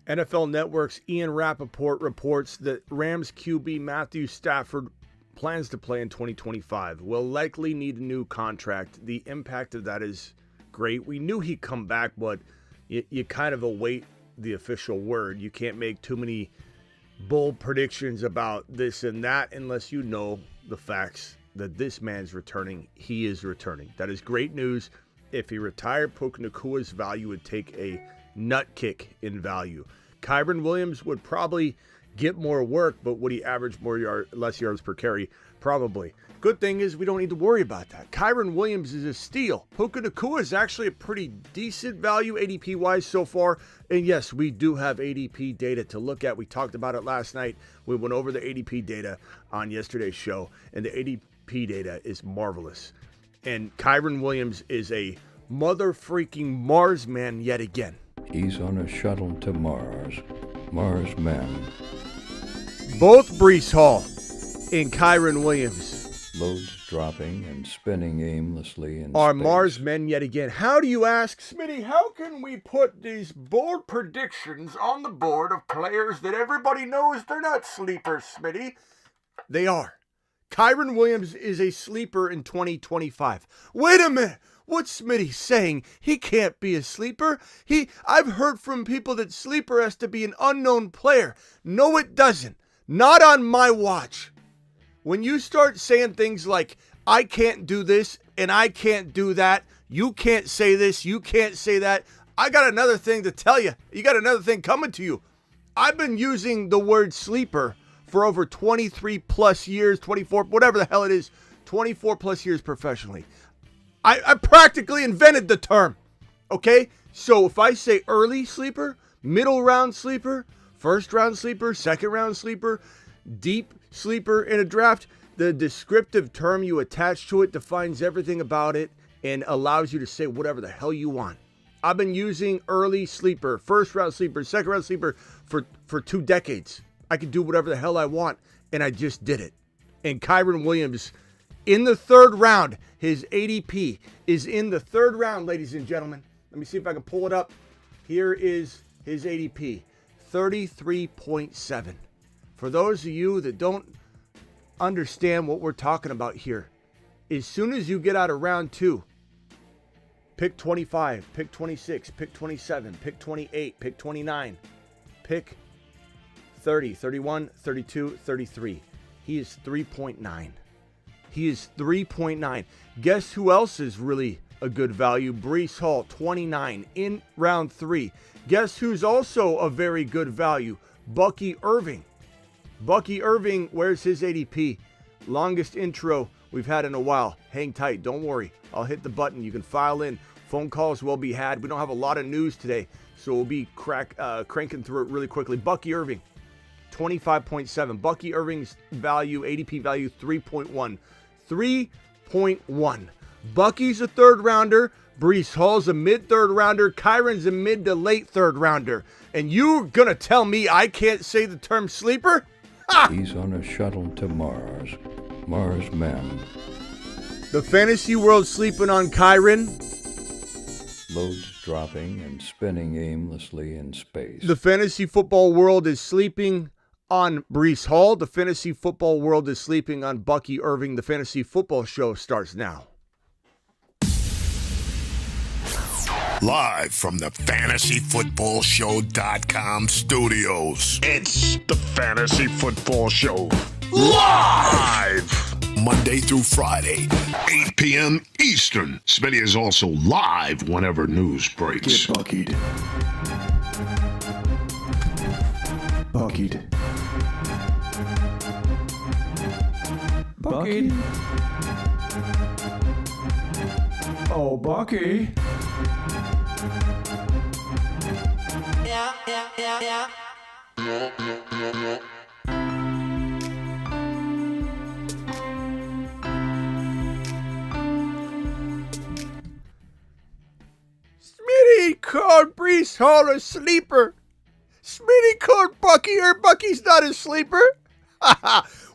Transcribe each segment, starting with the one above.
NFL Network's Ian Rappaport reports that Rams QB Matthew Stafford plans to play in 2025. Will likely need a new contract. The impact of that is great. We knew he'd come back, but you kind of await the official word. You can't make too many bold predictions about this and that unless you know the facts that this man's returning. He is returning. That is great news. If he retired, Puka Nakua's value would take a nut kick in value. Kyren Williams would probably get more work, but would he average less yards per carry? Probably. Good thing is we don't need to worry about that. Kyren Williams is a steal. Puka Nakua is actually a pretty decent value ADP-wise so far. And yes, we do have ADP data to look at. We talked about it last night. We went over the ADP data on yesterday's show, and the ADP data is marvelous. And Kyren Williams is a mother-freaking Mars man yet again. He's on a shuttle to Mars. Mars men. Both Breece Hall and Kyren Williams Loads dropping and spinning aimlessly in are space. Mars men yet again. How do you ask, Smitty, how can we put these bold predictions on the board of players that everybody knows they're not sleepers, Smitty? They are. Kyren Williams is a sleeper in 2025. Wait a minute. What's Smitty saying? He can't be a sleeper. I've heard from people that sleeper has to be an unknown player. No, it doesn't. Not on my watch. When you start saying things like, I can't do this and I can't do that, you can't say this, you can't say that, I got another thing to tell you. You got another thing coming to you. I've been using the word sleeper for over 23 plus years, 24, whatever the hell it is, 24 plus years professionally. I practically invented the term, okay? So if I say early sleeper, middle round sleeper, first round sleeper, second round sleeper, deep sleeper in a draft, the descriptive term you attach to it defines everything about it and allows you to say whatever the hell you want. I've been using early sleeper, first round sleeper, second round sleeper for 2 decades. I can do whatever the hell I want, and I just did it. And Kyren Williams, in the 3rd round, his ADP is in the 3rd round, ladies and gentlemen. Let me see if I can pull it up. Here is his ADP, 33.7. For those of you that don't understand what we're talking about here, as soon as you get out of round 2, pick 25, pick 26, pick 27, pick 28, pick 29, pick 30, 31, 32, 33. He is 3.9. He is 3.9. Guess who else is really a good value? Breece Hall, 29 in round 3. Guess who's also a very good value? Bucky Irving. Bucky Irving, where's his ADP? Longest intro we've had in a while. Hang tight. Don't worry. I'll hit the button. You can file in. Phone calls will be had. We don't have a lot of news today, so we'll be cranking through it really quickly. Bucky Irving, 25.7. Bucky Irving's value, ADP value, 3.1. 3.1. Bucky's a 3rd rounder. Breece Hall's a mid-3rd rounder. Kyren's a mid to late 3rd rounder. And you're going to tell me I can't say the term sleeper? Ha! He's on a shuttle to Mars. Mars men. The fantasy world's sleeping on Kyren. Loads dropping and spinning aimlessly in space. The fantasy football world is sleeping on Breece Hall. The fantasy football world is sleeping on Bucky Irving. The fantasy football show starts now. Live from the FantasyFootballShow.com studios. It's the Fantasy Football Show. Live! Monday through Friday, 8 p.m. Eastern. Smitty is also live whenever news breaks. Get buckied. Buckied. Buckied. Oh, Bucky. Yeah. Smitty called Breece Hall a sleeper. Smitty called Bucky, or Bucky's not a sleeper.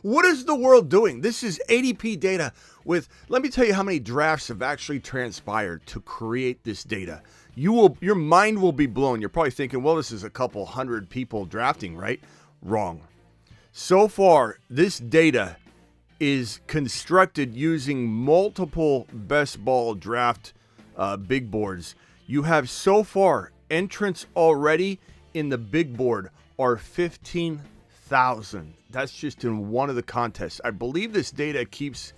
What is the world doing? This is ADP data with, let me tell you how many drafts have actually transpired to create this data. Your mind will be blown. You're probably thinking, well, this is a couple hundred people drafting, right? Wrong. So far, this data is constructed using multiple best ball draft big boards. You have so far entrants already in the big board are 15,000. That's just in one of the contests. I believe this data keeps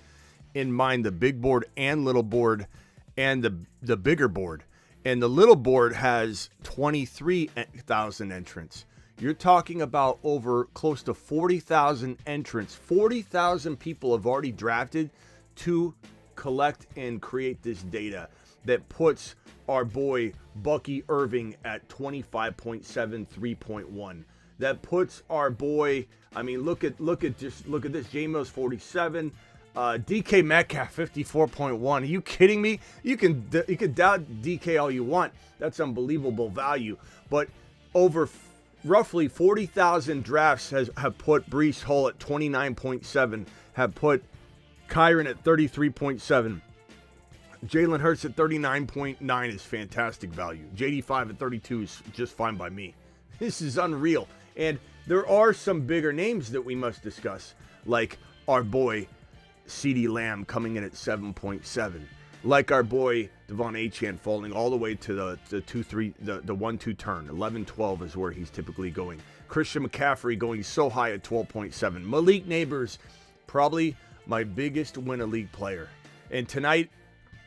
in mind the big board and little board and the bigger board. And the little board has 23,000 entrants. You're talking about over close to 40,000 entrants. 40,000 people have already drafted to collect and create this data that puts our boy Bucky Irving at 25.7, 3.1. That puts our boy, I mean, look at this. JMO's 47. DK Metcalf 54.1. Are you kidding me? You can doubt DK all you want. That's unbelievable value. But over roughly 40,000 drafts have put Breece Hall at 29.7, have put Kyren at 33.7. Jalen Hurts at 39.9 is fantastic value. JD5 at 32 is just fine by me. This is unreal. And there are some bigger names that we must discuss, like our boy CeeDee Lamb coming in at 7.7, like our boy Devon Achane falling all the way to the 1-2 turn. 11-12 is where he's typically going. Christian McCaffrey going so high at 12.7. Malik Neighbors, probably my biggest win-a-league player. And tonight,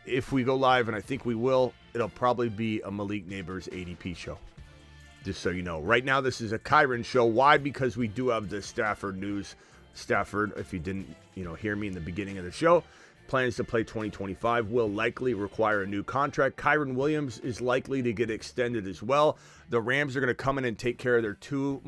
if we go live, and I think we will, it'll probably be a Malik Neighbors ADP show. Just so you know. Right now, this is a Kyren show. Why? Because we do have the Stafford news. Stafford, if you didn't hear me in the beginning of the show, plans to play 2025, will likely require a new contract. Kyren Williams is likely to get extended as well. The Rams are going to come in and take care of their two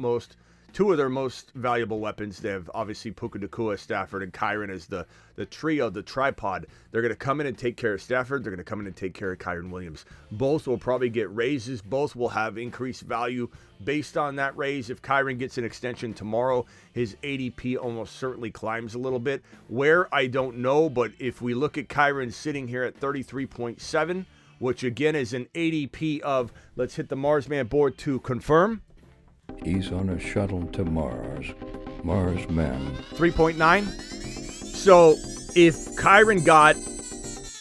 of their most valuable weapons. They have obviously Puka, Stafford, and Kyren as the trio, the tripod. They're going to come in and take care of Stafford. They're going to come in and take care of Kyren Williams. Both will probably get raises. Both will have increased value based on that raise. If Kyren gets an extension tomorrow, his ADP almost certainly climbs a little bit. Where, I don't know, but if we look at Kyren sitting here at 33.7, which again is an ADP of, let's hit the Marsman board to confirm. He's on a shuttle to Mars. Mars men. 3.9. So if Kyren got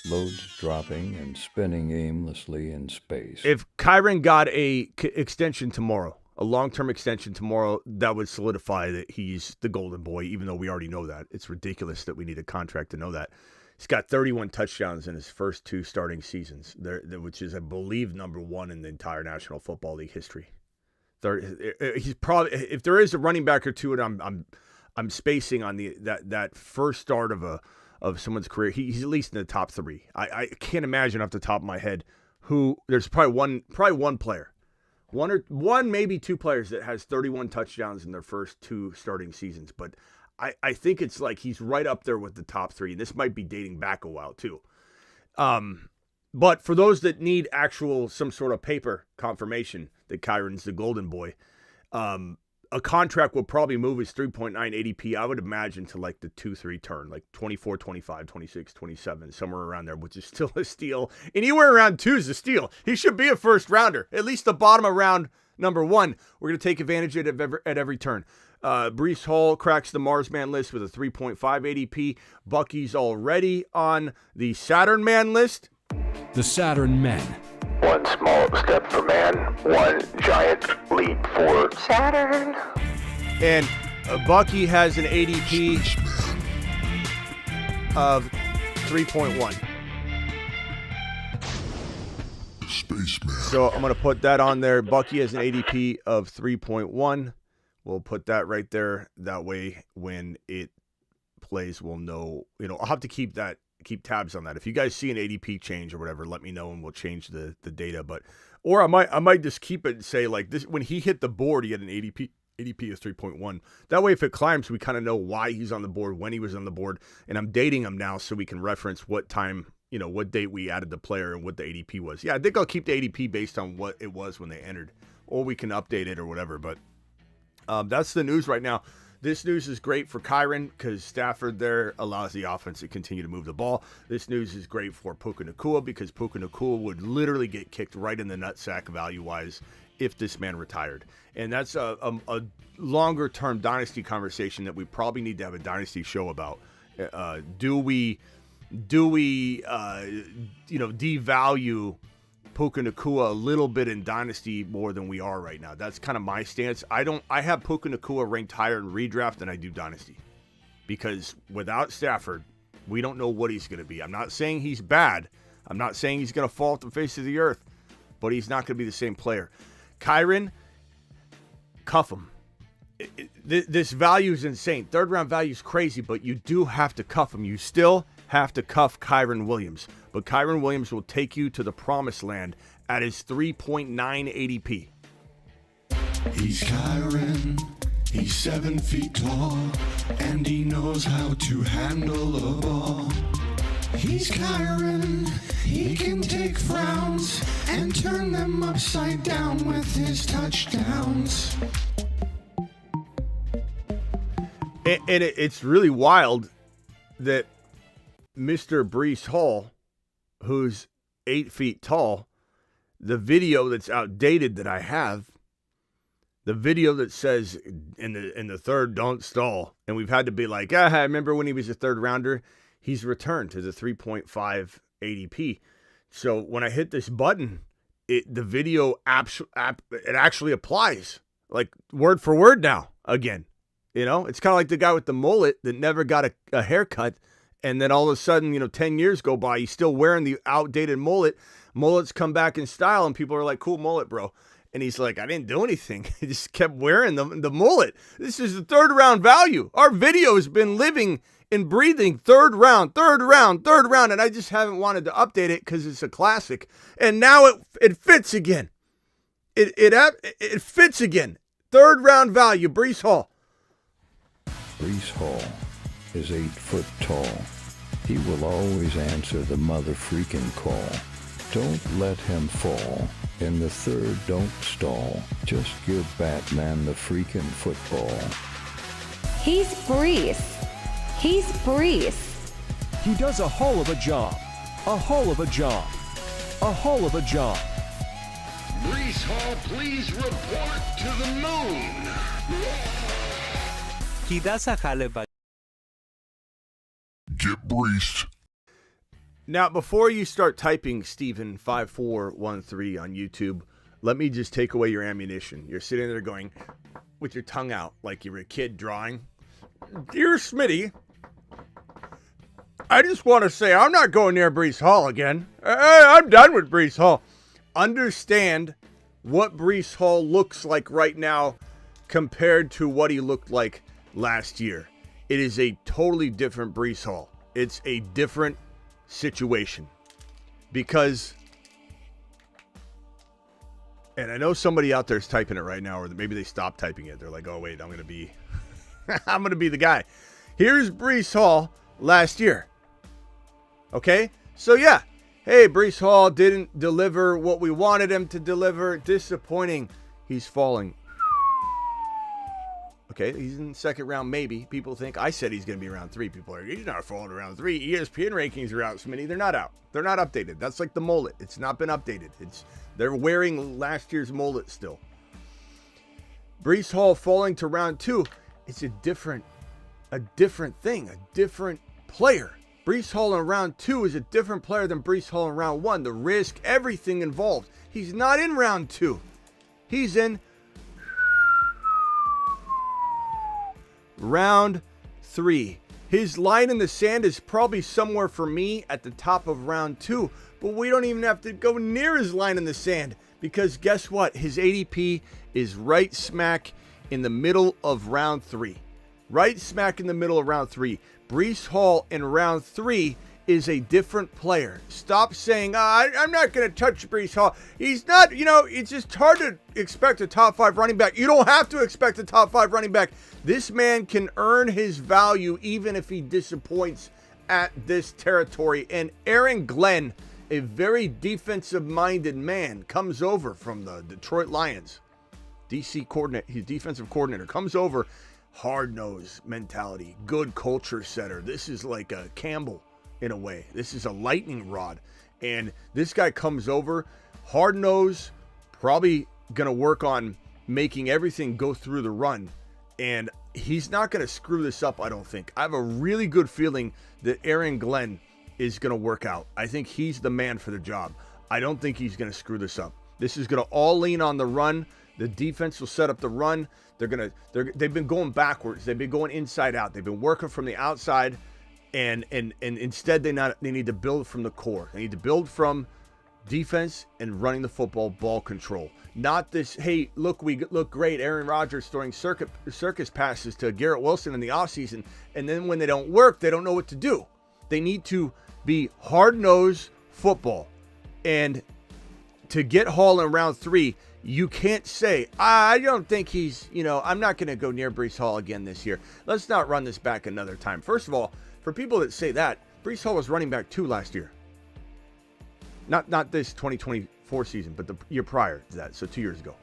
Loads dropping and spinning aimlessly in space. If Kyren got a extension tomorrow, a long-term extension tomorrow, that would solidify that he's the golden boy, even though we already know that. It's ridiculous that we need a contract to know that. He's got 31 touchdowns in his first two starting seasons, which is, I believe, number one in the entire National Football League history. He's probably, if there is a running back or two, and I'm spacing on that first start of someone's career, he's at least in the top three. I can't imagine off the top of my head who. There's probably one player, one maybe two players that has 31 touchdowns in their first two starting seasons. But I think it's like he's right up there with the top three. And this might be dating back a while too. But for those that need some sort of paper confirmation that Kyren's the golden boy, a contract will probably move his 3.9 ADP, I would imagine, to like the 2-3 turn, like 24, 25, 26, 27, somewhere around there, which is still a steal. Anywhere around 2 is a steal. He should be a first rounder, at least the bottom of round number 1. We're going to take advantage of it at every turn. Breece Hall cracks the Marsman list with a 3.5 ADP. Bucky's already on the Saturn Man list. The Saturn Men. One small step for man, one giant leap for Saturn. And Bucky has an ADP of 3.1. Spaceman. So I'm going to put that on there. Bucky has an ADP of 3.1. We'll put that right there. That way, when it plays, we'll know. I'll have to keep tabs on that. If you guys see an ADP change or whatever, let me know and we'll change the data. Or I might just keep it and say, like, this, when he hit the board, he had an ADP of 3.1. That way, if it climbs, we kind of know why he's on the board, when he was on the board, and I'm dating him now so we can reference what time, what date we added the player and what the ADP was. Yeah, I think I'll keep the ADP based on what it was when they entered, or we can update it or whatever. But that's the news right now. This news is great for Kyren because Stafford there allows the offense to continue to move the ball. This news is great for Puka Nacua because Puka Nacua would literally get kicked right in the nutsack value-wise if this man retired. And that's a longer-term dynasty conversation that we probably need to have a dynasty show about. Do we devalue Puka Nacua a little bit in Dynasty more than we are right now? That's kind of my stance. I have Puka Nacua ranked higher in redraft than I do Dynasty. Because without Stafford, we don't know what he's going to be. I'm not saying he's bad. I'm not saying he's going to fall off the face of the earth. But he's not going to be the same player. Kyren, cuff him. This value is insane. Third round value is crazy, but you do have to cuff him. You still have to cuff Kyren Williams. But Kyren Williams will take you to the promised land at his 3.9 ADP. He's Kyren, he's 7 feet tall, and he knows how to handle a ball. He's Kyren, he can take frowns and turn them upside down with his touchdowns. And it's really wild that Mr. Breece Hall, who's 8 feet tall, the video that's outdated that I have, the video that says in the third, don't stall, and we've had to be like, I remember when he was a third rounder, he's returned to the 3.5 ADP. So when I hit this button, the video it actually applies, like word for word now again. You know, it's kind of like the guy with the mullet that never got a haircut. And then all of a sudden, 10 years go by, he's still wearing the outdated mullet. Mullets come back in style and people are like, cool mullet, bro. And he's like, I didn't do anything. He just kept wearing the mullet. This is the third round value. Our video has been living and breathing third round. And I just haven't wanted to update it because it's a classic. And now it fits again. It fits again. Third round value, Breece Hall. Breece Hall is 8 foot tall. He will always answer the mother freaking call. Don't let him fall. In the third, don't stall. Just give Batman the freaking football. He's Breece. He's Breece. He does a whole of a job. A whole of a job. A whole of a job. Breece Hall, please report to the moon. He does a hell Get Breece. Now, before you start typing Steven5413 on YouTube, let me just take away your ammunition. You're sitting there going, with your tongue out, like you're a kid drawing. Dear Smitty, I just want to say I'm not going near Breece Hall again. I'm done with Breece Hall. Understand what Breece Hall looks like right now compared to what he looked like last year. It is a totally different Breece Hall. It's a different situation because, and I know somebody out there is typing it right now, or maybe they stopped typing it. They're like, oh wait, I'm going to be the guy. Here's Breece Hall last year. Okay. So yeah. Hey, Breece Hall didn't deliver what we wanted him to deliver. Disappointing. He's falling. Okay, he's in the second round, maybe. People think I said he's going to be around 3. People are, he's not falling around 3. ESPN rankings are out, Smitty. They're not out. They're not updated. That's like the mullet. It's not been updated. They're wearing last year's mullet still. Breece Hall falling to round 2. It's a different thing, a different player. Breece Hall in round 2 is a different player than Breece Hall in round 1. The risk, everything involved. He's not in round 2. He's in round 3. His line in the sand is probably somewhere for me at the top of round 2, but we don't even have to go near his line in the sand because guess what? His ADP is right smack in the middle of round 3. Right smack in the middle of round 3. Breece Hall in round 3 is a different player. Stop saying, I'm not going to touch Breece Hall. He's not, it's just hard to expect a top 5 running back. You don't have to expect a top 5 running back. This man can earn his value even if he disappoints at this territory. And Aaron Glenn, a very defensive-minded man, comes over from the Detroit Lions. DC coordinator, his defensive coordinator, comes over, hard-nosed mentality, good culture setter. This is like a Campbell in a way. This is a lightning rod. And this guy comes over, hard-nosed, probably going to work on making everything go through the run. And he's not going to screw this up, I don't think. I have a really good feeling that Aaron Glenn is going to work out. I think he's the man for the job. I don't think he's going to screw this up. This is going to all lean on the run. The defense will set up the run. They've been going backwards. They've been going inside out. They've been working from the outside, and instead they need to build from the core. They need to build from defense and running the football, ball control. Not this, hey, look, we look great. Aaron Rodgers throwing circus passes to Garrett Wilson in the offseason, and then when they don't work, they don't know what to do. They need to be hard-nosed football. And to get Hall in round 3, you can't say, I don't think he's, I'm not going to go near Breece Hall again this year. Let's not run this back another time. First of all, for people that say that, Breece Hall was running back 2 last year. Not this 2024 season, but the year prior to that, so 2 years ago.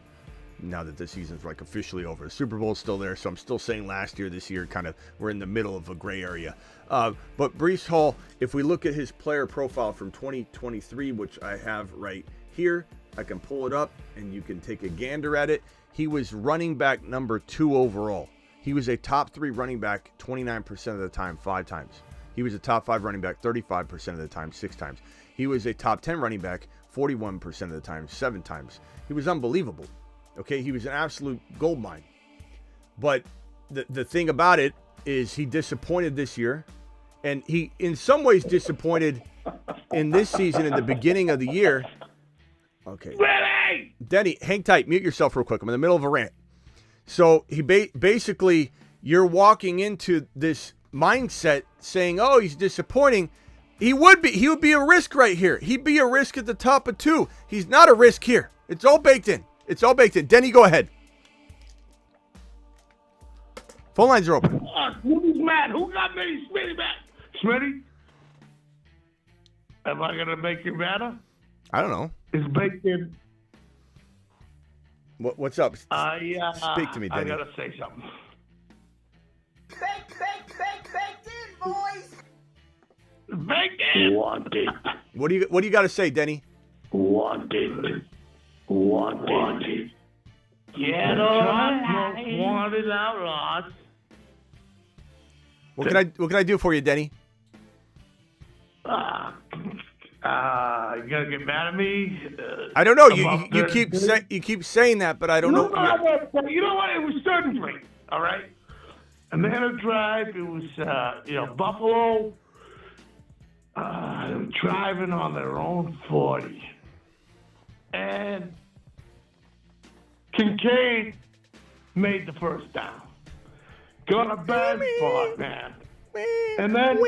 Now that the season's like officially over. The Super Bowl's still there, so I'm still saying last year, this year, kind of we're in the middle of a gray area. But Breece Hall, if we look at his player profile from 2023, which I have right here, I can pull it up and you can take a gander at it. He was running back number 2 overall. He was a top 3 running back 29% of the time, 5 times. He was a top 5 running back 35% of the time, 6 times. He was a top 10 running back 41% of the time, 7 times. He was unbelievable. Okay, he was an absolute gold mine. But the thing about it is he disappointed this year. And he, in some ways, disappointed in this season in the beginning of the year. Okay. Ready? Denny, hang tight. Mute yourself real quick. I'm in the middle of a rant. So he basically, you're walking into this mindset saying, oh, he's disappointing. He would be a risk right here. He'd be a risk at the top of 2. He's not a risk here. It's all baked in. It's all baked in. Denny, go ahead. Phone lines are open. Who's mad? Who got me? Smitty back. Smitty? Am I going to make you madder? I don't know. It's baked in. What's up? Speak to me, Denny. I got to say something. Baked in, boys. Baked in. Wanted. What do you got to say, Denny? Wanted. Get on wanted outlaws. What can I do for you, Denny? You gonna get mad at me? I don't know. You keep saying that, but I don't know. You know what? It was certainly all right. Atlanta Drive. It was Buffalo. They were driving on their own 40, and Kincaid made the first down. Got a bad spot, man. And then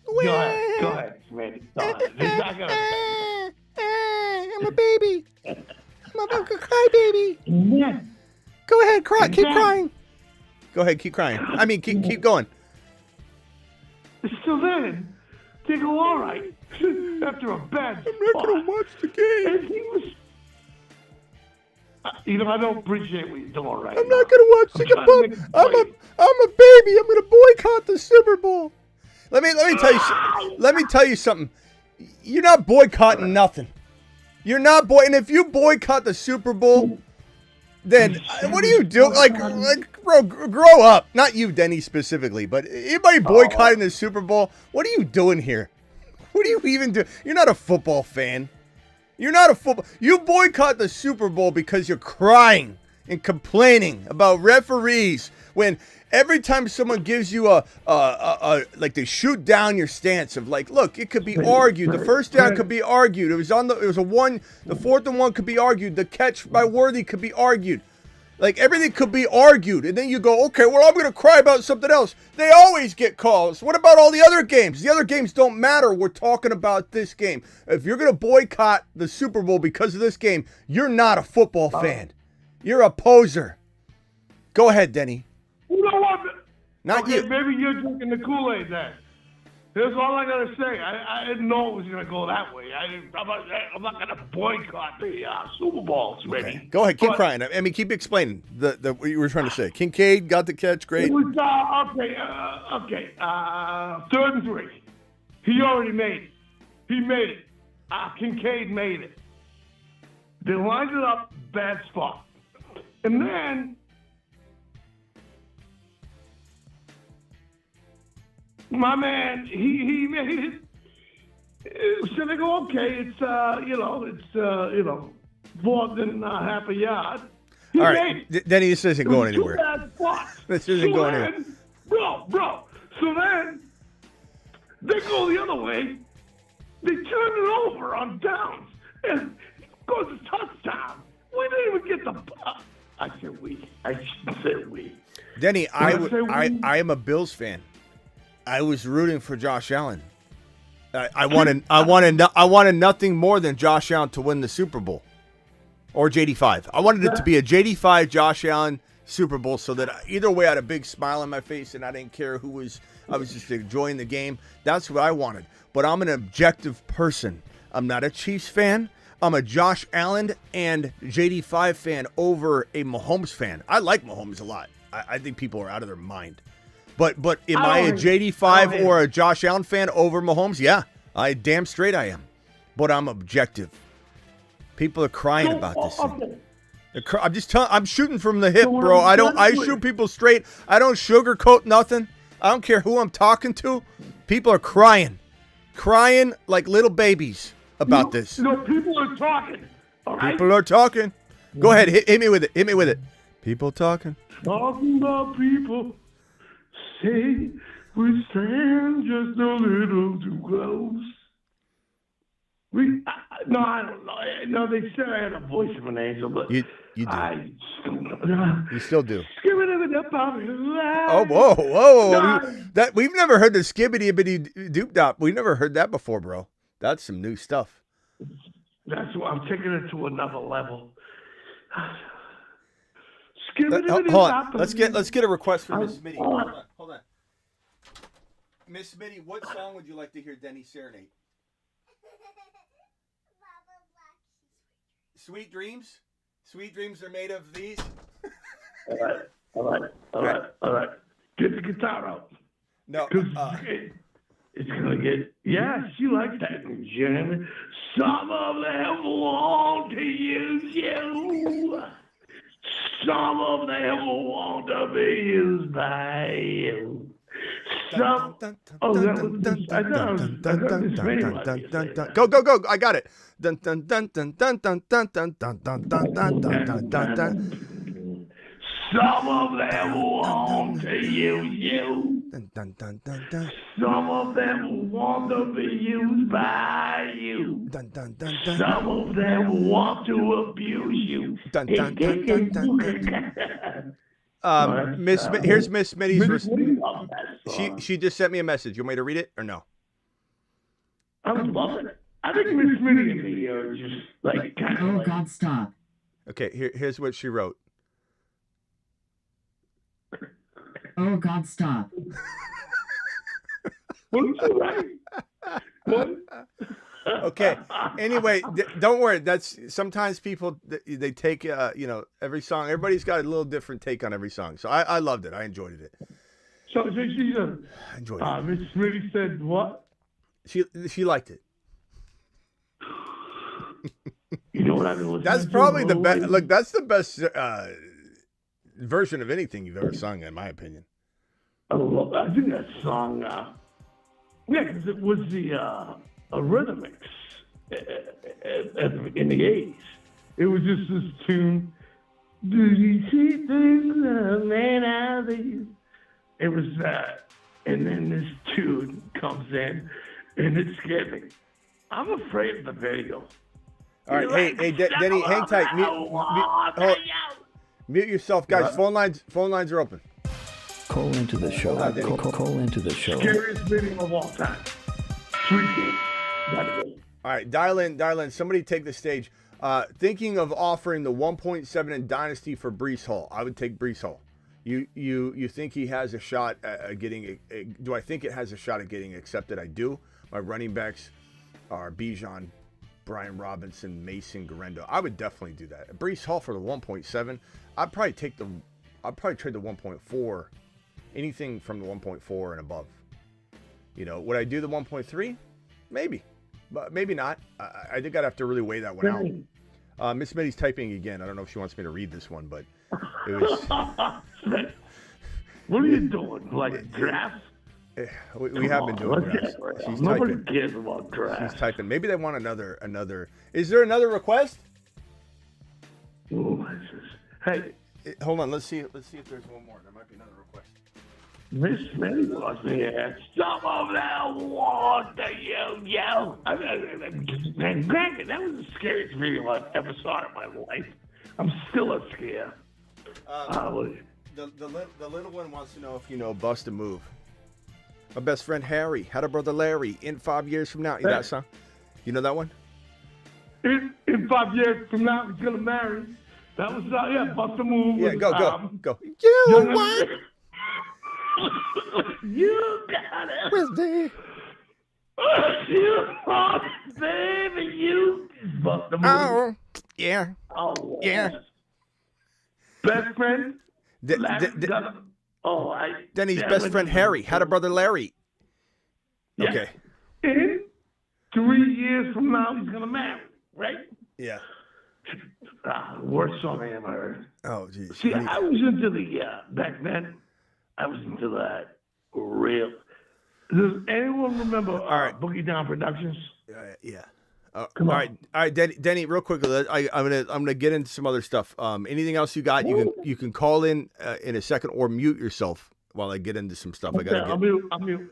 Go ahead, Smitty. I'm a baby. I'm a cry baby. Yeah. Go ahead, cry. Keep crying. Go ahead, keep crying. I mean, keep going. So then, they go all right after a bad spot. I'm not gonna watch the game. And he was. I don't appreciate what you're doing right now. I'm not gonna watch the game. I'm a baby. I'm gonna boycott the Super Bowl. Let me tell you. Let me tell you something. You're not boycotting nothing. You're not and if you boycott the Super Bowl, then what do you do? Like, bro, grow up. Not you, Denny, specifically, but anybody boycotting the Super Bowl. What are you doing here? What do you even do? You're not a football fan. You're not a football. You boycott the Super Bowl because you're crying and complaining about referees when every time someone gives you like they shoot down your stance of like, look, it could be argued. The first down could be argued. It was a 1. The 4th and 1 could be argued. The catch by Worthy could be argued. Like everything could be argued. And then you go, okay, well, I'm going to cry about something else. They always get calls. What about all the other games? The other games don't matter. We're talking about this game. If you're going to boycott the Super Bowl because of this game, you're not a football fan. You're a poser. Go ahead, Denny. You know what? Not you. Maybe you're drinking the Kool-Aid then. Here's all I gotta say. I didn't know it was gonna go that way. I'm not gonna boycott the Super Bowl, Smitty. Okay. Go ahead, keep crying. I mean, keep explaining the what you were trying to say. Kincaid got the catch, great. It was okay. 3rd and 3. He already made it. He made it. Kincaid made it. They lined it up, bad spot, and then my man, he made it. So they go, okay, it's 4th and half a yard. He All right, made it. Denny, this isn't going Two anywhere. bad spots. This isn't So going then, anywhere. Bro. So then they go the other way. They turn it over on downs and it goes a touchdown. We didn't even get the. I said we. I shouldn't say we. Denny, I am a Bills fan. I was rooting for Josh Allen. I wanted nothing more than Josh Allen to win the Super Bowl or JD5. I wanted it to be a JD5 Josh Allen Super Bowl so that either way I had a big smile on my face and I didn't care who was. I was just enjoying the game. That's what I wanted. But I'm an objective person. I'm not a Chiefs fan. I'm a Josh Allen and JD5 fan over a Mahomes fan. I like Mahomes a lot. I think people are out of their mind. But am I a JD5 or a Josh Allen fan over Mahomes? Yeah, I damn straight I am. But I'm objective. People are crying about this thing. I'm just telling. I'm shooting from the hip, bro. I shoot people straight. I don't sugarcoat nothing. I don't care who I'm talking to. People are crying like little babies about this. People are talking. All right? People are talking. Go ahead, hit me with it. People talking. Talking about people. Say we stand just a little too close. No, I don't know. No, they said I had a voice of an angel, but you do. You still do. Oh, whoa! We've never heard the skibbity doop dop. We've never heard that before, bro. That's some new stuff. That's why I'm taking it to another level. Hold on. Let's get a request from Miss Smitty. Hold on. Miss Smitty, what song would you like to hear Denny serenade? Sweet Dreams? Sweet Dreams are made of these? All right. Get the guitar out. No. It's going to get... Yeah, she likes that. Gentlemen, some of them want to use you. Some of them want to be used by you. Some... Oh, that was... I thought this many. Go. I got it. Dun dun dun dun dun dun dun dun dun dun dun dun dun dun dun. Some of them want to use you. Dun dun dun dun dun. Some of them want to be used by you. Dun dun dun dun. Some of them want to abuse you. Dun dun dun dun dun dun. Here's Miss Smitty's. She just sent me a message. You want me to read it or no? I'm loving it. I think Miss Smitty and me are just like kind of. Oh God, stop. Okay, here's what she wrote. Oh God, stop. What did you write? What? Okay. Anyway, don't worry. That's sometimes people they take every song. Everybody's got a little different take on every song. So I loved it. I enjoyed it. So she I enjoyed it. Miss Smitty said what? She liked it. You know what I've been listening to? That's probably the best. Look, that's the best version of anything you've ever sung, in my opinion. I think that song. Because it was the Rhythmics in the 80s. It was just this tune. Do you see things man out of these? It was that. And then this tune comes in, and it's getting. I'm afraid of the video. All right, hey, Denny, hang tight. Mute yourself, guys. Phone lines are open. Call into the show. Call into the show. Scariest video of all time. Sweet game. All right, dial in. Somebody take the stage. Thinking of offering the 1.7 in Dynasty for Breece Hall. I would take Breece Hall. You think he has a shot at getting? Do I think it has a shot at getting accepted? I do. My running backs are Bijan, Brian Robinson, Mason Garendo. I would definitely do that. Breece Hall for the 1.7. I'd probably trade the 1.4. Anything from the 1.4 and above. Would I do the 1.3? Maybe, but maybe not. I think I'd have to really weigh that one out. Miss Smitty's typing again. I don't know if she wants me to read this one, but it was. What are you doing? Like drafts? We have been doing drafts. She's Nobody typing. cares about drafts. She's typing. Maybe they want another. Is there another request? Ooh, hey, hold on. Let's see if there's one more. There might be another request. Miss Smitty wants me to ask some of them want to yell. Man, granted, that was the scariest video I ever saw in my life. I'm still scared. The little one wants to know if you know Bust a Move. My best friend Harry had a brother Larry. In 5 years from now, that song? You know that one? In 5 years from now, he's gonna marry. That was Bust a Move. Yeah, go. You what? You got it. Where's the? Baby, you Bust a Move. Oh, yeah. Oh, yeah. Best friend. Denny's best friend Harry had a brother Larry. Yeah. Okay. In 3 years from now, he's gonna marry, right? Yeah. Worst song I ever heard. Oh, geez. See, I was into the back then. I was into that real. Does anyone remember Boogie Down Productions? Yeah. Come all on. right, Denny. Real quickly, I'm gonna get into some other stuff. Anything else you got? You can call in a second or mute yourself while I get into some stuff. Okay, I'll mute.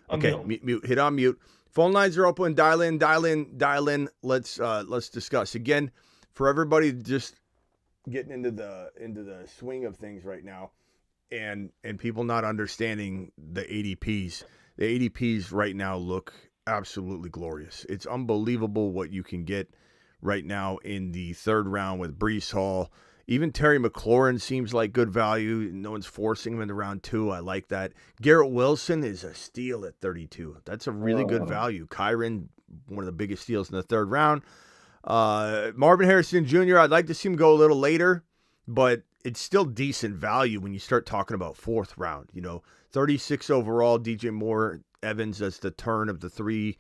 Okay, mute. Hit on mute. Phone lines are open. Dial in. Let's discuss again. For everybody just getting into the swing of things right now, and people not understanding the ADPs. The ADPs right now look absolutely glorious. It's unbelievable what you can get right now in the third round with Breece Hall. Even Terry McLaurin seems like good value. No one's forcing him into round 2. I like that. Garrett Wilson is a steal at 32. That's a really good value. Kyren, one of the biggest steals in the third round. Marvin Harrison Jr., I'd like to see him go a little later, but it's still decent value when you start talking about fourth round. 36 overall, DJ Moore, Evans as the turn of the 3-4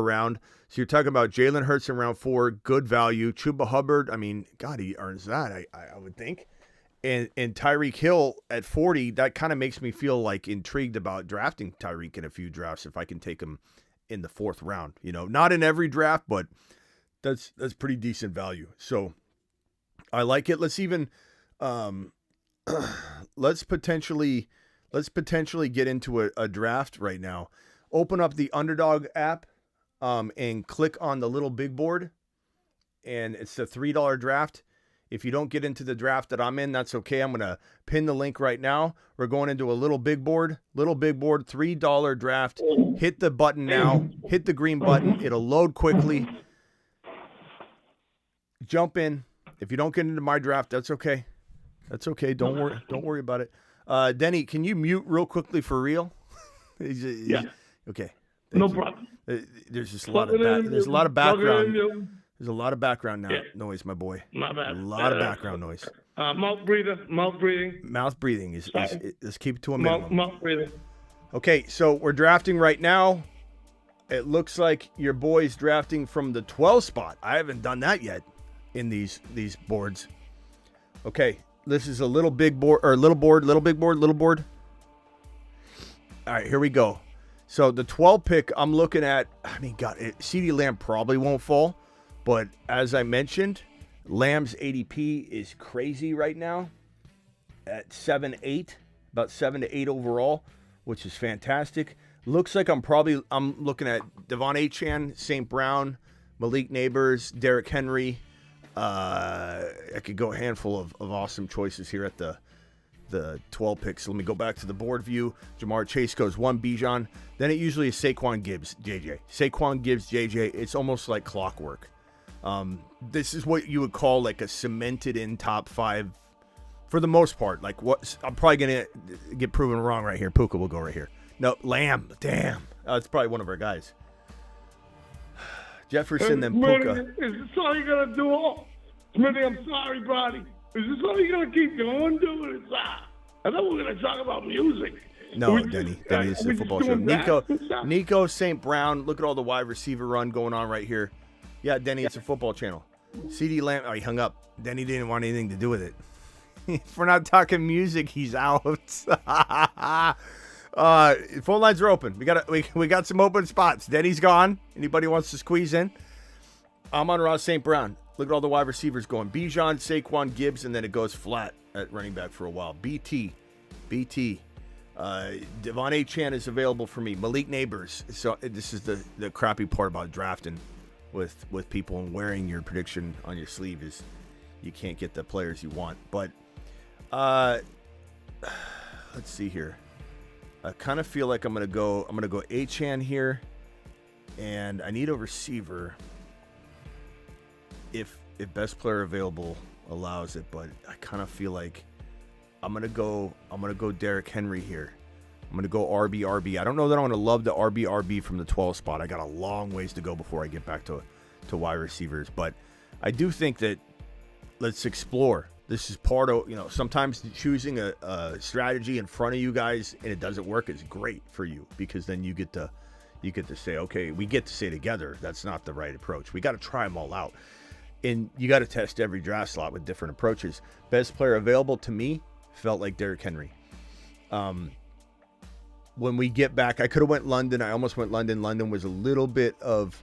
round. So you're talking about Jalen Hurts in round 4, good value. Chuba Hubbard, I mean, God, he earns that, I would think. And Tyreek Hill at 40, that kind of makes me feel like intrigued about drafting Tyreek in a few drafts if I can take him in the 4th round. Not in every draft, but that's pretty decent value. So I like it. Let's even let's potentially get into a draft right now. Open up the Underdog app and click on the little big board, and it's the $3 draft. If you don't get into the draft that I'm in, that's okay. I'm going to pin the link right now. We're going into a little big board, $3 draft. Hit the button now. Hit the green button. It'll load quickly. Jump in. If you don't get into my draft, that's okay. That's okay. Don't worry about it. Denny, can you mute real quickly for real? Yeah. Okay. No problem. There's just a lot of background. There's a lot of background noise, my boy. My bad. A lot of background noise. Mouth breathing. Mouth breathing is let's keep it to a minimum. Mouth breathing. Okay, so we're drafting right now. It looks like your boy's drafting from the 12 spot. I haven't done that yet in these boards. Okay, this is a little big board or little big board. All right, here we go. So the 12 pick, I'm looking at. I mean, God, CeeDee Lamb probably won't fall. But as I mentioned, Lamb's ADP is crazy right now at 7-8, about 7 to 8 overall, which is fantastic. Looks like I'm looking at Devon Achane, St. Brown, Malik Neighbors, Derrick Henry. I could go a handful of awesome choices here at the 12 picks. Let me go back to the board view. Jamar Chase goes 1, Bijan. Then it usually is Saquon Gibbs, JJ. Saquon Gibbs, JJ. It's almost like clockwork. This is what you would call like a cemented in top 5 For the most part, like what I'm probably gonna get proven wrong right here. Puka will go right here. No, Lamb. Damn, it's probably one of our guys. Jefferson, then Puka. Is this all you're gonna do? Smitty, I'm sorry, buddy. Is this all you're gonna keep going doing? I thought we were gonna talk about music. No, Denny, this is a football show. Nico St. Brown. Look at all the wide receiver run going on right here. Yeah, Denny, it's a football channel. CD Lamb. Oh, he hung up. Denny didn't want anything to do with it. If we're not talking music, he's out. Phone lines are open. We got some open spots. Denny's gone. Anybody wants to squeeze in? I'm on Ross St. Brown. Look at all the wide receivers going. Bijan, Saquon, Gibbs, and then it goes flat at running back for a while. BT. Devon A. Chan is available for me. Malik Neighbors. So this is the crappy part about drafting with people and wearing your prediction on your sleeve is you can't get the players you want. But let's see here. I kind of feel like I'm gonna go A. Chan here, and I need a receiver if best player available allows it. But I kind of feel like I'm gonna go Derrick Henry here. I'm gonna go RB. I don't know that I'm gonna love the RB from the 12 spot. I got a long ways to go before I get back to wide receivers. But I do think that let's explore. This is part of, sometimes choosing a strategy in front of you guys and it doesn't work is great for you, because then you get to say, okay, we get to say together that's not the right approach. We got to try them all out. And you got to test every draft slot with different approaches. Best player available to me felt like Derrick Henry. When we get back, I could have went London. I almost went London. London was a little bit of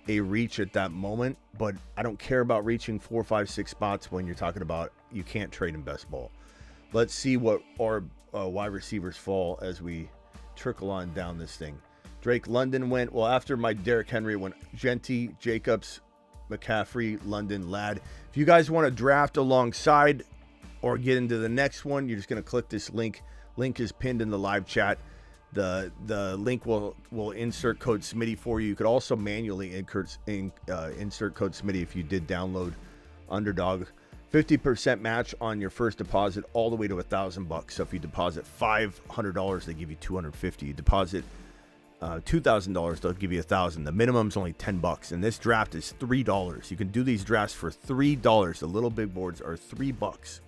a reach at that moment, but I don't care about reaching 4, 5, 6 spots when you're talking about you can't trade in best ball. Let's see what our wide receivers fall as we trickle on down this thing. Drake London went, well, after my Derrick Henry went Genty, Jacobs, McCaffrey, London, Ladd. If you guys want to draft alongside or get into the next one, you're just going to click this link. Link is pinned in the live chat. The link will insert code Smitty for you. You could also manually insert code Smitty if you did download Underdog. 50% match on your first deposit all the way to $1,000. So if you deposit $500, they give you $250. You deposit $2,000, they'll give you $1,000. The minimum's only $10, and this draft is $3. You can do these drafts for $3. The little big boards are $3.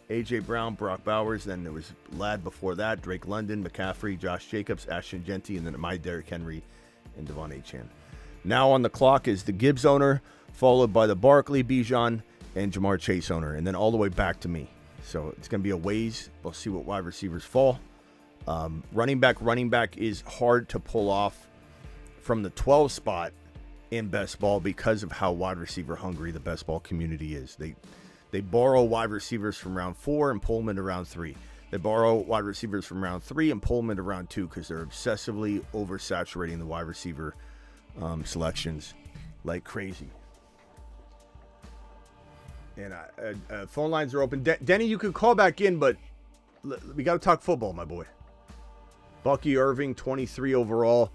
AJ Brown, Brock Bowers, then there was Ladd before that, Drake London, McCaffrey, Josh Jacobs, Ashton Genty, and then my Derrick Henry and Devon A. Chan. Now on the clock is the Gibbs owner, followed by the Barkley, Bijan, and Jamar Chase owner, and then all the way back to me. So it's going to be a ways. We'll see what wide receivers fall. Running back is hard to pull off from the 12 spot in best ball because of how wide receiver hungry the best ball community is. They borrow wide receivers from round 4 and pull them into round 3. They borrow wide receivers from round 3 and pull them into round 2 because they're obsessively oversaturating the wide receiver selections like crazy. And phone lines are open. Denny, you could call back in, but we got to talk football, my boy. Bucky Irving, 23 overall.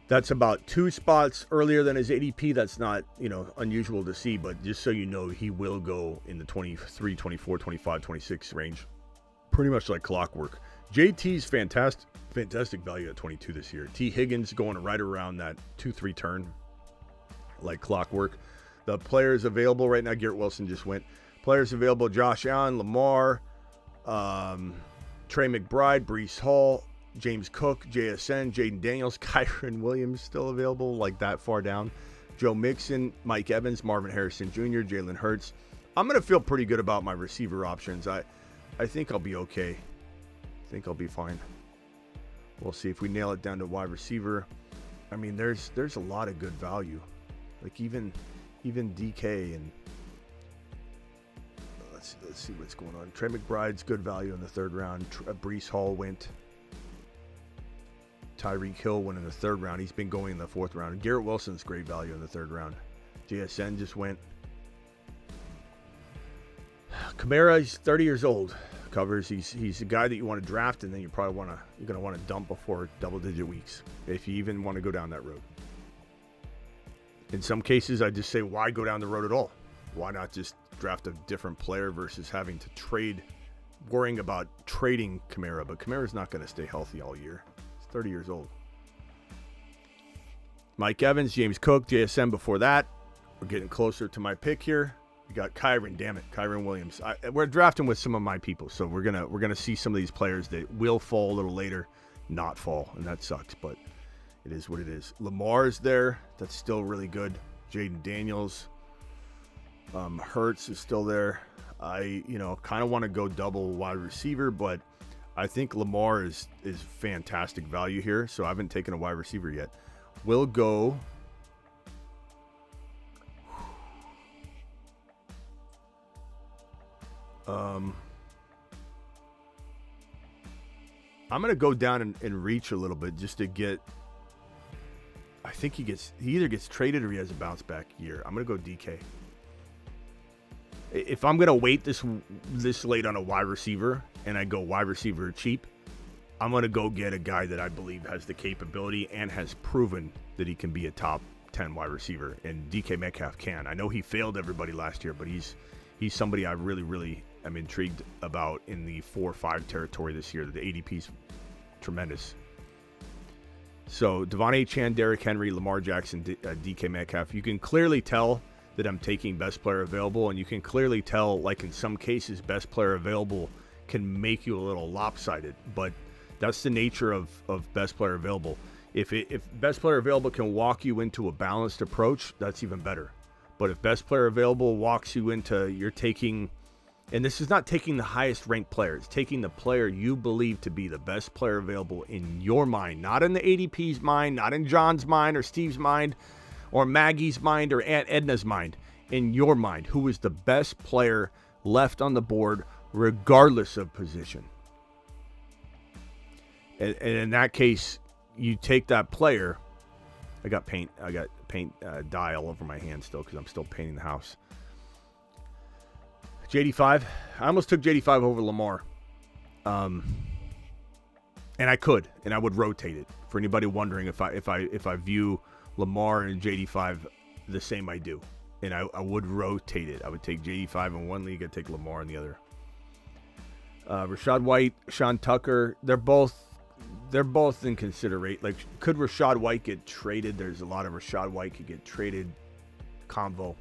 That's about 2 spots earlier than his ADP. That's not, unusual to see, but just so you know, he will go in the 23, 24, 25, 26 range. Pretty much like clockwork. JT's fantastic value at 22 this year. T. Higgins going right around that 2-3 turn like clockwork. The players available right now, Garrett Wilson just went. Players available, Josh Allen, Lamar, Trey McBride, Breece Hall, James Cook, JSN, Jaden Daniels, Kyren Williams still available, like that far down. Joe Mixon, Mike Evans, Marvin Harrison Jr., Jalen Hurts. I'm going to feel pretty good about my receiver options. I think I'll be okay. I think I'll be fine. We'll see if we nail it down to wide receiver. I mean, there's a lot of good value. Like even DK and let's see what's going on. Trey McBride's good value in the 3rd round. Breece Hall went. Tyreek Hill went in the 3rd round. He's been going in the 4th round. Garrett Wilson's great value in the 3rd round. JSN just went. Kamara, he's 30 years old. Covers. He's a guy that you want to draft, and then you're going to want to dump before double-digit weeks if you even want to go down that road. In some cases, I just say, why go down the road at all? Why not just draft a different player versus having to trade worrying about trading Kamara, but Kamara's not going to stay healthy all year. He's 30 years old. Mike Evans, James Cook, JSN before that. We're getting closer to my pick here. We got Kyren Williams. We're drafting with some of my people, so we're gonna see some of these players that will fall a little later, not fall, and that sucks, but it is what it is. Lamar's there. That's still really good. Jaden Daniels. Hurts is still there. I kind of want to go double wide receiver, but I think Lamar is fantastic value here, so I haven't taken a wide receiver yet. We'll go. I'm going to go down and reach a little bit just to get. I think he either gets traded or he has a bounce back year. I'm going to go DK. If I'm going to wait this late on a wide receiver and I go wide receiver cheap, I'm going to go get a guy that I believe has the capability and has proven that he can be a top 10 wide receiver, and DK Metcalf can. I know he failed everybody last year, but he's somebody I really, really am intrigued about in the 4-5 territory this year. The ADP's tremendous. So Devon A. Chan, Derrick Henry, Lamar Jackson, DK Metcalf. You can clearly tell that I'm taking best player available, and you can clearly tell, like in some cases, best player available can make you a little lopsided, but that's the nature of best player available. If best player available can walk you into a balanced approach, that's even better. But if best player available walks you into, you're taking, and this is not taking the highest ranked player, it's taking the player you believe to be the best player available in your mind, not in the ADP's mind, not in John's mind or Steve's mind or Maggie's mind or Aunt Edna's mind, in your mind, who is the best player left on the board regardless of position. And in that case, you take that player. I got paint dye all over my hand still because I'm still painting the house. JD5. I almost took JD5 over Lamar. And I could, and I would rotate it. For anybody wondering if I view Lamar and JD5 the same, I do. And I would rotate it. I would take JD5 in one league, I'd take Lamar in the other. Rashad White, Sean Tucker, they're both in consideration. Like, could Rashad White get traded? There's a lot of Rashad White could get traded convo.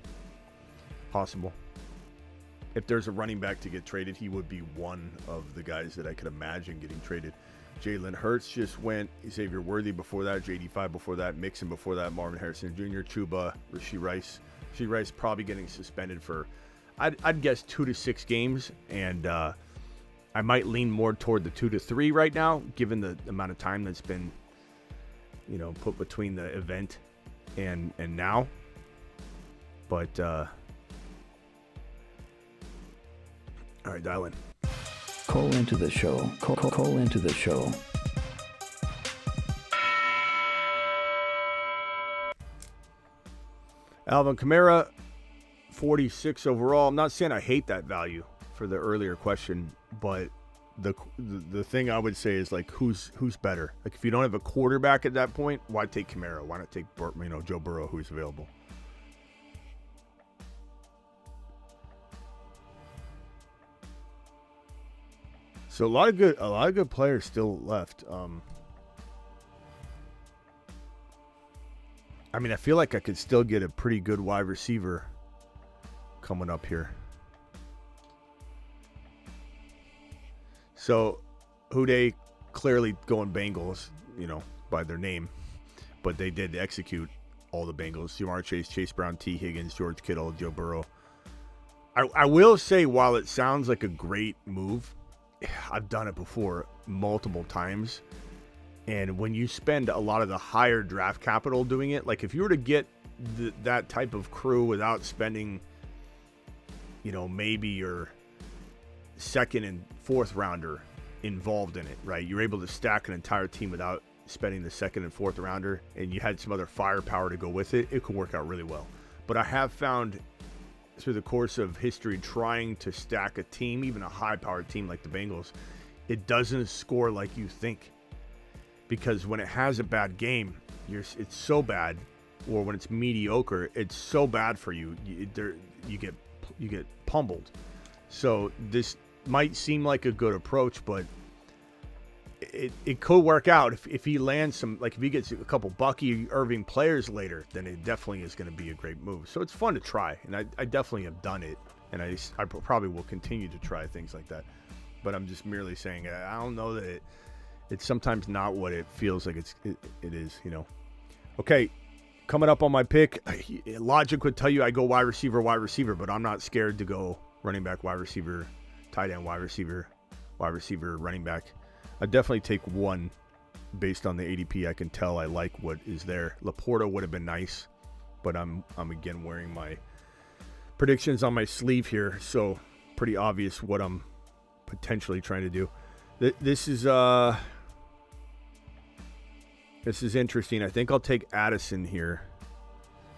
Possible. If there's a running back to get traded, he would be one of the guys that I could imagine getting traded. Jalen Hurts just went. Xavier Worthy before that. JD5 before that. Mixon before that. Marvin Harrison Jr. Chuba. Rashee Rice. Rashee Rice probably getting suspended for, I'd guess, 2 to 6 games. And I might lean more toward the 2 to 3 right now, given the amount of time that's been, put between the event and now. But all right, dial in. Call into the show. Call into the show. Alvin Kamara, 46 overall. I'm not saying I hate that value for the earlier question, but the thing I would say is, like, who's better? Like, if you don't have a quarterback at that point, why take Kamara? Why not take Joe Burrow, who's available? So a lot of good players still left. I feel like I could still get a pretty good wide receiver coming up here. So, Houday clearly going Bengals, by their name, but they did execute all the Bengals. Jamar Chase, Chase Brown, T. Higgins, George Kittle, Joe Burrow. I will say, while it sounds like a great move, I've done it before multiple times. And when you spend a lot of the higher draft capital doing it, like if you were to get that type of crew without spending, maybe your second and fourth rounder involved in it, right? You're able to stack an entire team without spending the second and fourth rounder, and you had some other firepower to go with it. It could work out really well. But I have found through the course of history trying to stack a team, even a high-powered team like the Bengals, it doesn't score like you think. Because when it has a bad game, it's so bad, or when it's mediocre, it's so bad for you. You get pummeled. So this might seem like a good approach, but it could work out if he lands some, like if he gets a couple Bucky Irving players later, then it definitely is going to be a great move. So it's fun to try, and I definitely have done it, and I probably will continue to try things like that. But I'm just merely saying I don't know that it's sometimes not what it feels like it is, you know. Okay, coming up on my pick, logic would tell you I go wide receiver, but I'm not scared to go running back, wide receiver, tight end, wide receiver, running back. I definitely take one based on the ADP. I can tell I like what is there. Laporta would have been nice, but I'm again wearing my predictions on my sleeve here, so pretty obvious what I'm potentially trying to do. This is interesting. I think I'll take Addison here.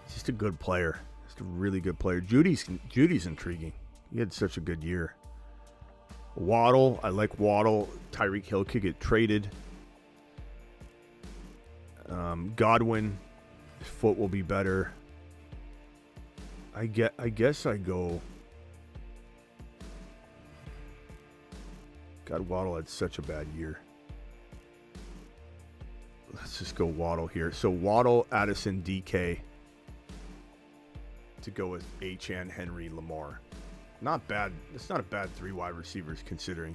He's just a good player. Just a really good player. Judy's intriguing. He had such a good year. Waddle, I like Waddle. Tyreek Hill could get traded. Godwin, his foot will be better. I guess I go. God, Waddle had such a bad year. Let's just go Waddle here. So Waddle, Addison, DK to go with Achane, Henry, Lamar. Not bad. It's not a bad 3 wide receivers considering.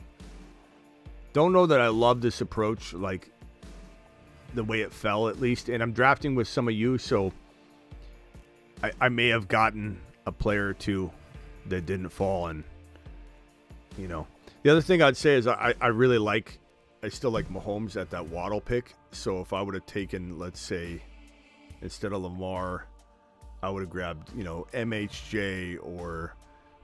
Don't know that I love this approach, like the way it fell at least. And I'm drafting with some of you, so I may have gotten a player or two that didn't fall. And, you know, the other thing I'd say is I still like Mahomes at that Waddle pick. So if I would have taken, let's say, instead of Lamar, I would have grabbed, you know, MHJ or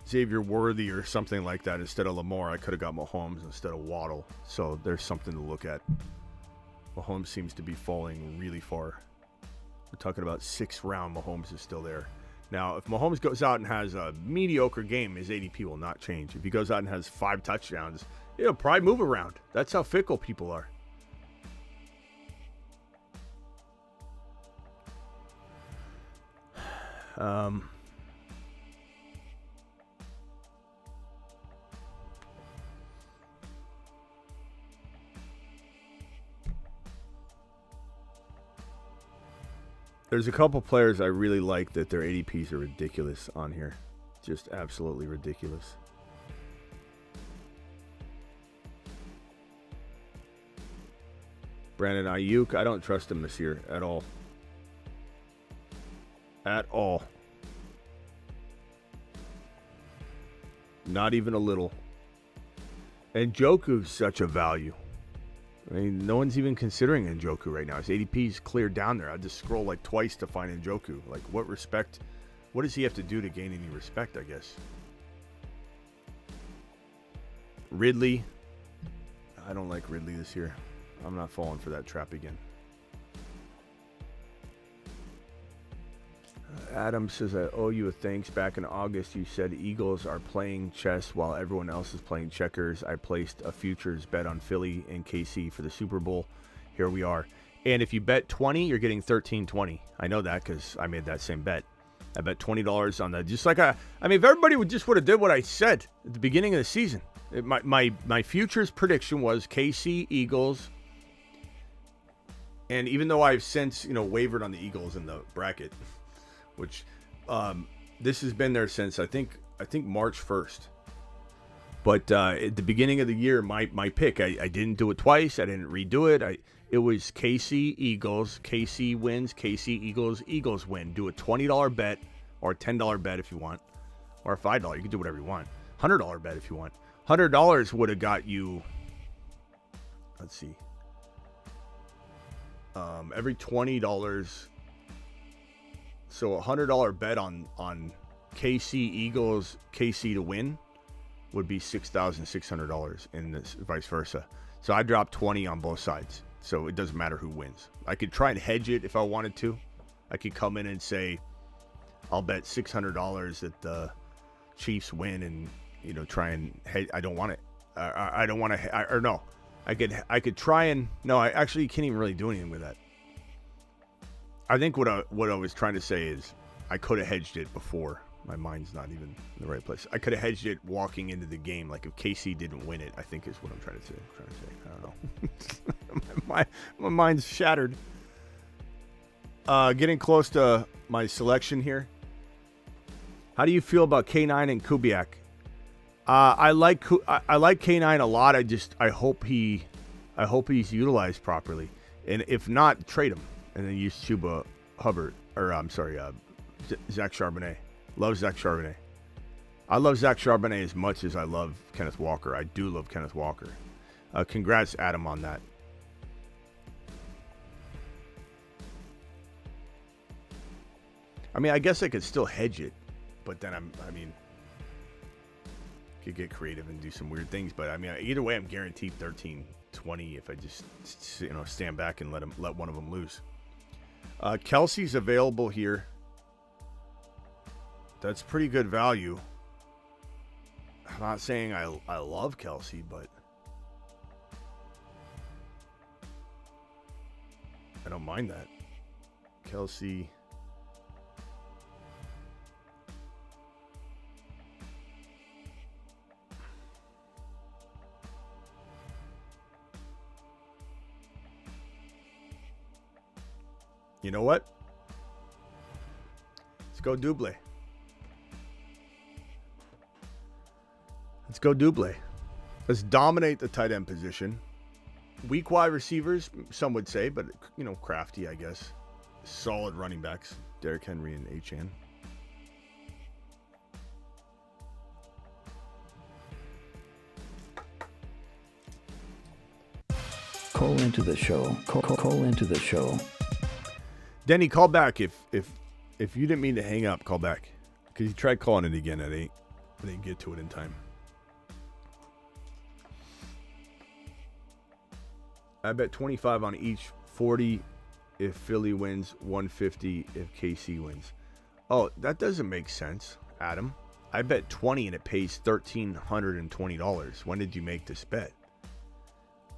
Xavier Worthy or something like that instead of Lamar. I could have got Mahomes instead of Waddle. So there's something to look at. Mahomes seems to be falling really far. We're talking about 6th round. Mahomes is still there. Now, if Mahomes goes out and has a mediocre game, his ADP will not change. If he goes out and has 5 touchdowns, it'll probably move around. That's how fickle people are. There's a couple players I really like that their ADPs are ridiculous on here. Just absolutely ridiculous. Brandon Ayuk, I don't trust him this year at all. At all. Not even a little. And Njoku's such a value. I mean, no one's even considering Njoku right now. His ADP's cleared down there. I just scroll like twice to find Njoku. Like, what respect? What does he have to do to gain any respect, I guess? Ridley. I don't like Ridley this year. I'm not falling for that trap again. Adam says, I owe you a thanks. Back in August, you said Eagles are playing chess while everyone else is playing checkers. I placed a futures bet on Philly and KC for the Super Bowl. Here we are. And if you bet 20, you're getting 13.20. I know that because I made that same bet. I bet $20 on that. Just like I mean, if everybody would have did what I said at the beginning of the season. My futures prediction was KC, Eagles. And even though I've since, wavered on the Eagles in the bracket, which this has been there since I think March 1st. But at the beginning of the year, my pick, I didn't do it twice. I didn't redo it. It was KC, Eagles. KC wins. KC, Eagles. Eagles win. Do a $20 bet or a $10 bet if you want, or a $5. You can do whatever you want. $100 bet if you want. $100 would have got you. Let's see. Every $20. So a $100 bet on KC, Eagles, KC to win would be $6,600, and this vice versa. So I dropped 20 on both sides. So it doesn't matter who wins. I could try and hedge it if I wanted to. I could come in and say, I'll bet $600 that the Chiefs win, and try and hedge. I don't want it. I don't want to. Or no, I could try and no. I actually can't even really do anything with that. I think what I was trying to say is I could have hedged it before My mind's not even in the right place. I could have hedged it walking into the game. Like if KC didn't win it, I think is what I'm trying to say. I don't know. my mind's shattered. Getting close to my selection here. How do you feel about K9 and Kubiak? I like K9 a lot. I hope he's utilized properly, and if not, trade him and then use Chuba Hubbard Zach Charbonnet. Love Zach Charbonnet. I love Zach Charbonnet as much as I love Kenneth Walker. I do love Kenneth Walker. Congrats, Adam, on that. I mean, I guess I could still hedge it, but then could get creative and do some weird things. But I mean, either way, I'm guaranteed 13-20 if I just stand back and let one of them lose. Kelsey's available here. That's pretty good value. I'm not saying I love Kelsey, but I don't mind that. Kelsey. You know what? Let's go Double. Let's go Double. Let's dominate the tight end position. Weak wide receivers, some would say, but crafty, I guess. Solid running backs, Derrick Henry and Achane. Call into the show. Call into the show. Denny, call back if you didn't mean to hang up. Call back because you tried calling it again. I didn't get to it in time. I bet 25 on each, 40 if Philly wins, 150 if KC wins. Oh, that doesn't make sense, Adam. I bet 20 and it pays $1,320. When did you make this bet?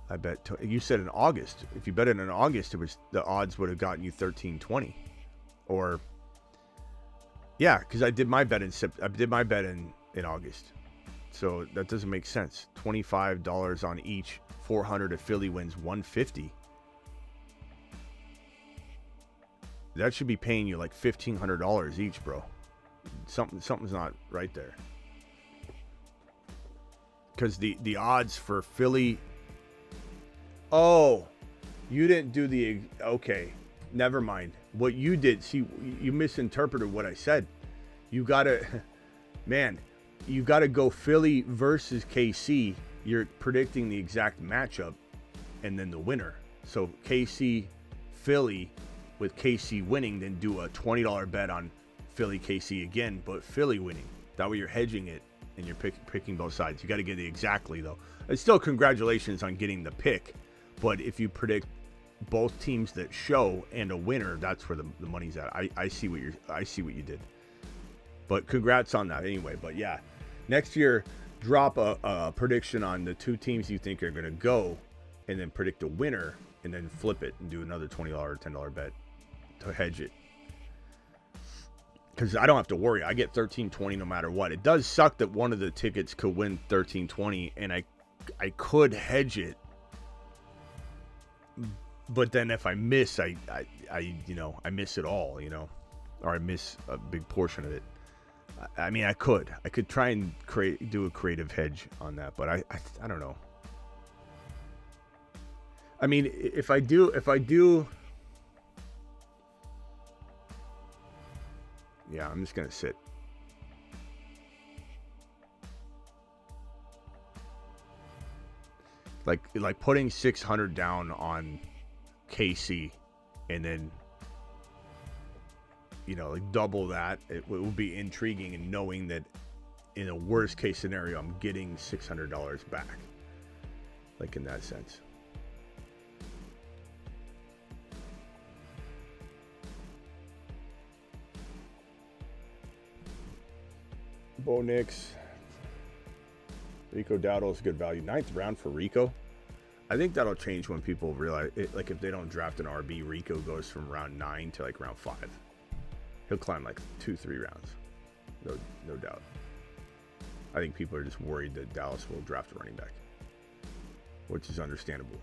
I bet you said in August. If you bet it in August, the odds would have gotten you 13-20, or yeah, because I did my bet in August, so that doesn't make sense. $25 on each, 400 if Philly wins, 150. That should be paying you like $1,500 each, bro. Something's not right there. Because the odds for Philly. Oh, you didn't do the... Okay, never mind. What you did, see, you misinterpreted what I said. You got to... Man, you got to go Philly versus KC. You're predicting the exact matchup and then the winner. So KC, Philly, with KC winning, then do a $20 bet on Philly, KC again, but Philly winning. That way you're hedging it and you're picking both sides. You got to get it exactly, though. It's still congratulations on getting the pick. But if you predict both teams that show and a winner, that's where the money's at. I see what you did. But congrats on that anyway. But yeah, next year, drop a prediction on the two teams you think are going to go, and then predict a winner, and then flip it and do another $20 or $10 bet to hedge it. Because I don't have to worry. I get $13.20 no matter what. It does suck that one of the tickets could win $13.20, and I could hedge it. But then if I miss, I miss it all, or I miss a big portion of it. I mean, I could try and do a creative hedge on that, but I don't know. I mean, if I do, yeah, I'm just gonna sit. Like putting 600 down on KC, and then like double that. It would be intriguing, and knowing that in a worst case scenario, I'm getting $600 back. Like in that sense. Bo Nix. Rico Dowdle's good value. 9th round for Rico. I think that'll change when people realize it. Like if they don't draft an RB, Rico goes from round 9 to like round 5. He'll climb like 2-3 rounds. No doubt. I think people are just worried that Dallas will draft a running back, which is understandable.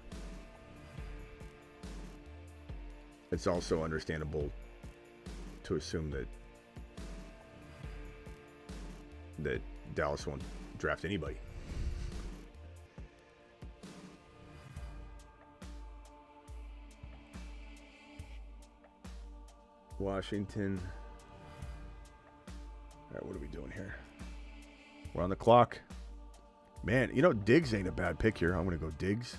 It's also understandable to assume that Dallas won't draft anybody. Washington. All right, what are we doing here? We're on the clock. Man, Diggs ain't a bad pick here. I'm going to go Diggs.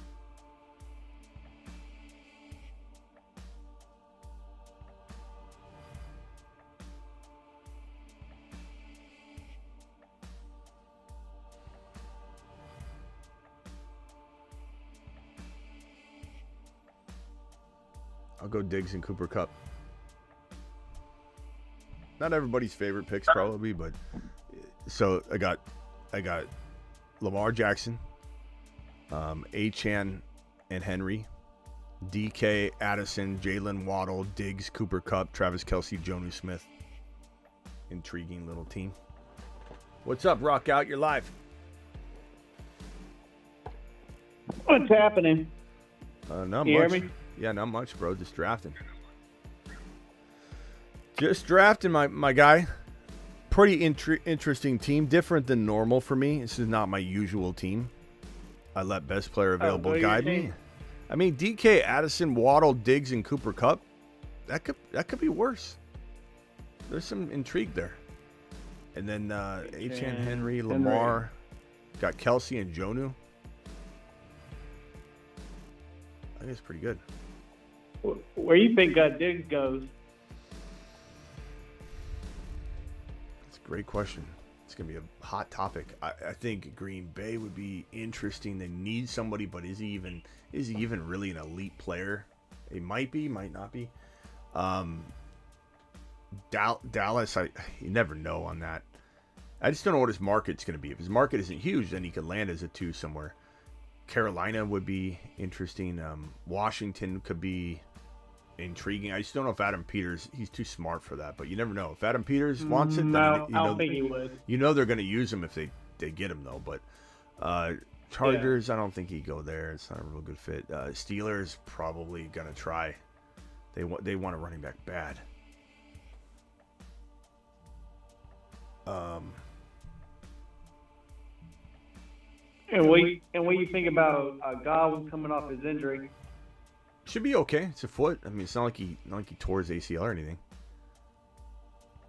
I'll go Diggs and Cooper Kupp. Not everybody's favorite picks probably, but so I got Lamar Jackson, Achane and Henry, DK, Addison, Jalen Waddle, Diggs, Cooper Kupp, Travis Kelce, Jonnu Smith. Intriguing little team. What's up, Rock Out? You're live. What's happening? Not you much. Hear me? Yeah, not much, bro. Just drafting. Just drafting my guy. Pretty interesting team. Different than normal for me. This is not my usual team. I let best player available guide me. I mean, DK, Addison, Waddle, Diggs, and Cooper Kupp. That could be worse. There's some intrigue there. And then Achane, Henry, Lamar. Got Kelce and Jonnu. I think it's pretty good. Where you think Diggs goes? That's a great question. It's going to be a hot topic. I think Green Bay would be interesting. They need somebody, but is he even really an elite player? He might be, might not be. Dallas, you never know on that. I just don't know what his market's going to be. If his market isn't huge, then he could land as a 2 somewhere. Carolina would be interesting. Washington could be intriguing. I just don't know if Adam Peters, he's too smart for that, but you never know. If Adam Peters wants it, no, I don't think he would. You know they're going to use him if they get him, though. But Chargers, I don't think he'd go there. It's not a real good fit. Steelers probably going to try. They want a running back bad. And what you think about Godwin coming off his injury? Should be okay. It's a foot. I mean, it's not like he tore his ACL or anything.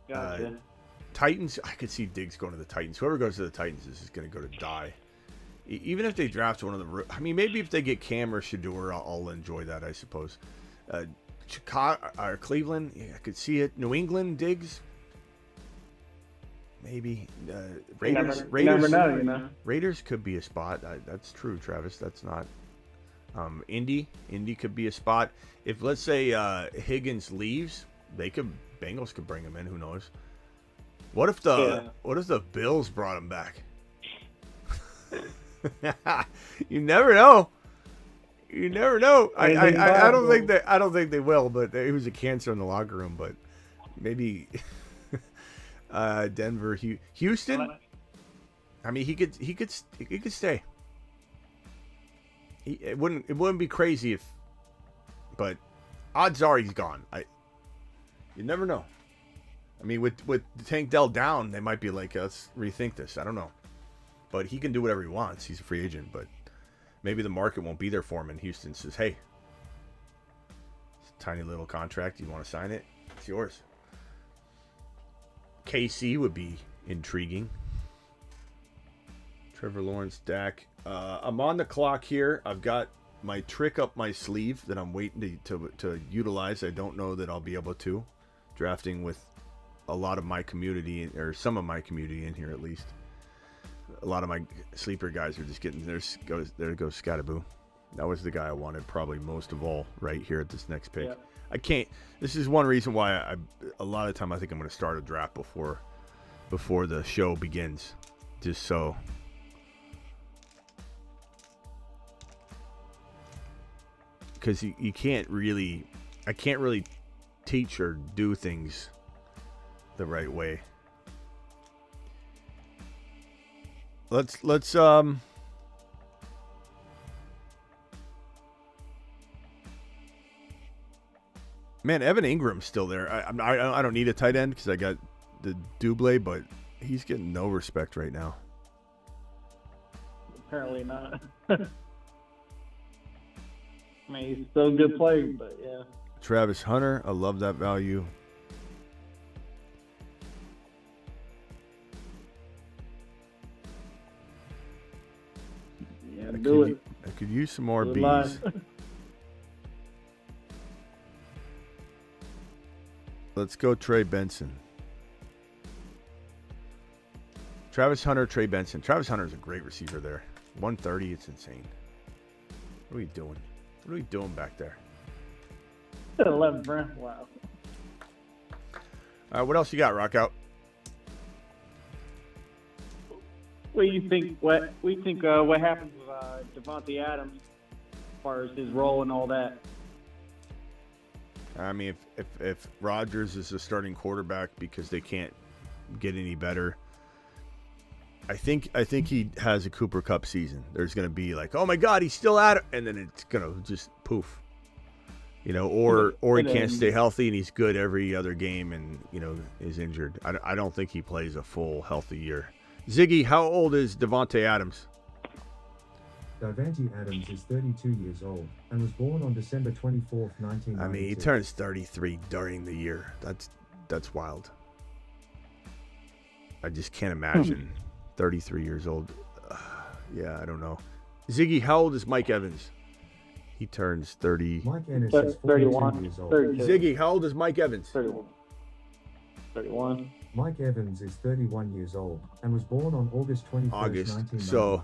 Gotcha. Titans, I could see Diggs going to the Titans. Whoever goes to the Titans is just going to go to die. Even if they draft one of the... I mean, maybe if they get Cam or Shador, I'll enjoy that, I suppose. Chicago or Cleveland, yeah, I could see it. New England, Diggs, maybe. Raiders, you never know, you know. Raiders could be a spot. That's true, Travis. That's not... Indy could be a spot. If, let's say, Higgins leaves, Bengals could bring him in. Who knows? What if the Bills brought him back? You never know. You never know. I don't think they will. But it was a cancer in the locker room. But maybe Denver, Houston. I mean, he could stay. It wouldn't be crazy but odds are he's gone. You never know. I mean, with Tank Dell down, they might be like, let's rethink this. I don't know, but he can do whatever he wants. He's a free agent, but maybe the market won't be there for him. And Houston says, "Hey, it's a tiny little contract. You want to sign it? It's yours." KC would be intriguing. Trevor Lawrence, Dak. I'm on the clock here. I've got my trick up my sleeve that I'm waiting to utilize. I don't know that I'll be able to. Drafting with a lot of my community, or some of my community in here at least. A lot of my sleeper guys are just getting there goes Scattaboo. That was the guy I wanted probably most of all right here at this next pick. Yeah. I can't. This is one reason why a lot of the time I think I'm going to start a draft before the show begins, just so. Because you can't really, I can't really teach or do things the right way. Let's man, Evan Ingram's still there. I don't need a tight end because I got the Double, but he's getting no respect right now. Apparently not. I mean, he's still a good player, but yeah. Travis Hunter, I love that value. Yeah, I could use some more Bs. Let's go Trey Benson. Travis Hunter, Trey Benson. Travis Hunter is a great receiver there. 130, it's insane. What are we doing? What are we doing back there? 11th round. Wow. All right, what else you got, Rock Out? What do you think? What happens with Devontae Adams as far as his role and all that? I mean, if Rodgers is the starting quarterback because they can't get any better, I think he has a Cooper Kupp season. There's going to be like, oh my God, he's still at it, and then it's going to just poof, or he can't stay healthy and he's good every other game and is injured. I don't think he plays a full healthy year. Ziggy, how old is Devontae Adams? Davante Adams is 32 years old and was born on December 24th, 1992. I mean, he turns 33 during the year. That's wild. I just can't imagine 33 years old. Yeah, I don't know. Ziggy, how old is Mike Evans? He turns 30. Mike Evans is 31 years old. Ziggy, how old is Mike Evans? 31. Mike Evans is 31 years old and was born on August 21st, 1993. So,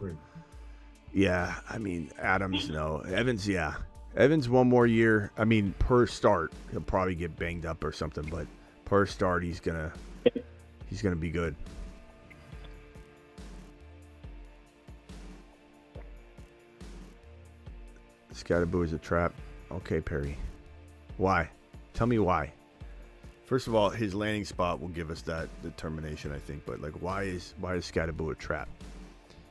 yeah, I mean, Adams, no. Evans, yeah. Evans, one more year. I mean, per start, he'll probably get banged up or something, but per start, he's gonna be good. Scatterboo is a trap. Okay, Perry. Why? Tell me why. First of all, his landing spot will give us that determination, I think. But like, why is Scatterboo a trap?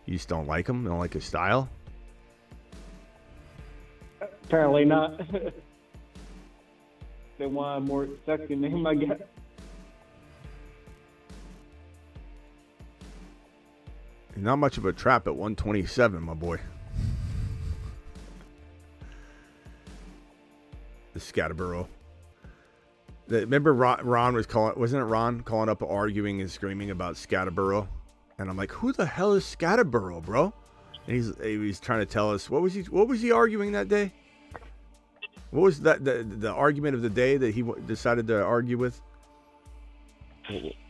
You just don't like him? You don't like his style? Apparently not. They want a more sexy name, I guess. Not much of a trap at 127, my boy. The Scatterborough. Remember Ron was calling, wasn't it Ron calling up arguing and screaming about Scatterborough? And I'm like, who the hell is Scatterborough, bro? And he was trying to tell us, what was he arguing that day? What was the argument of the day that he decided to argue with?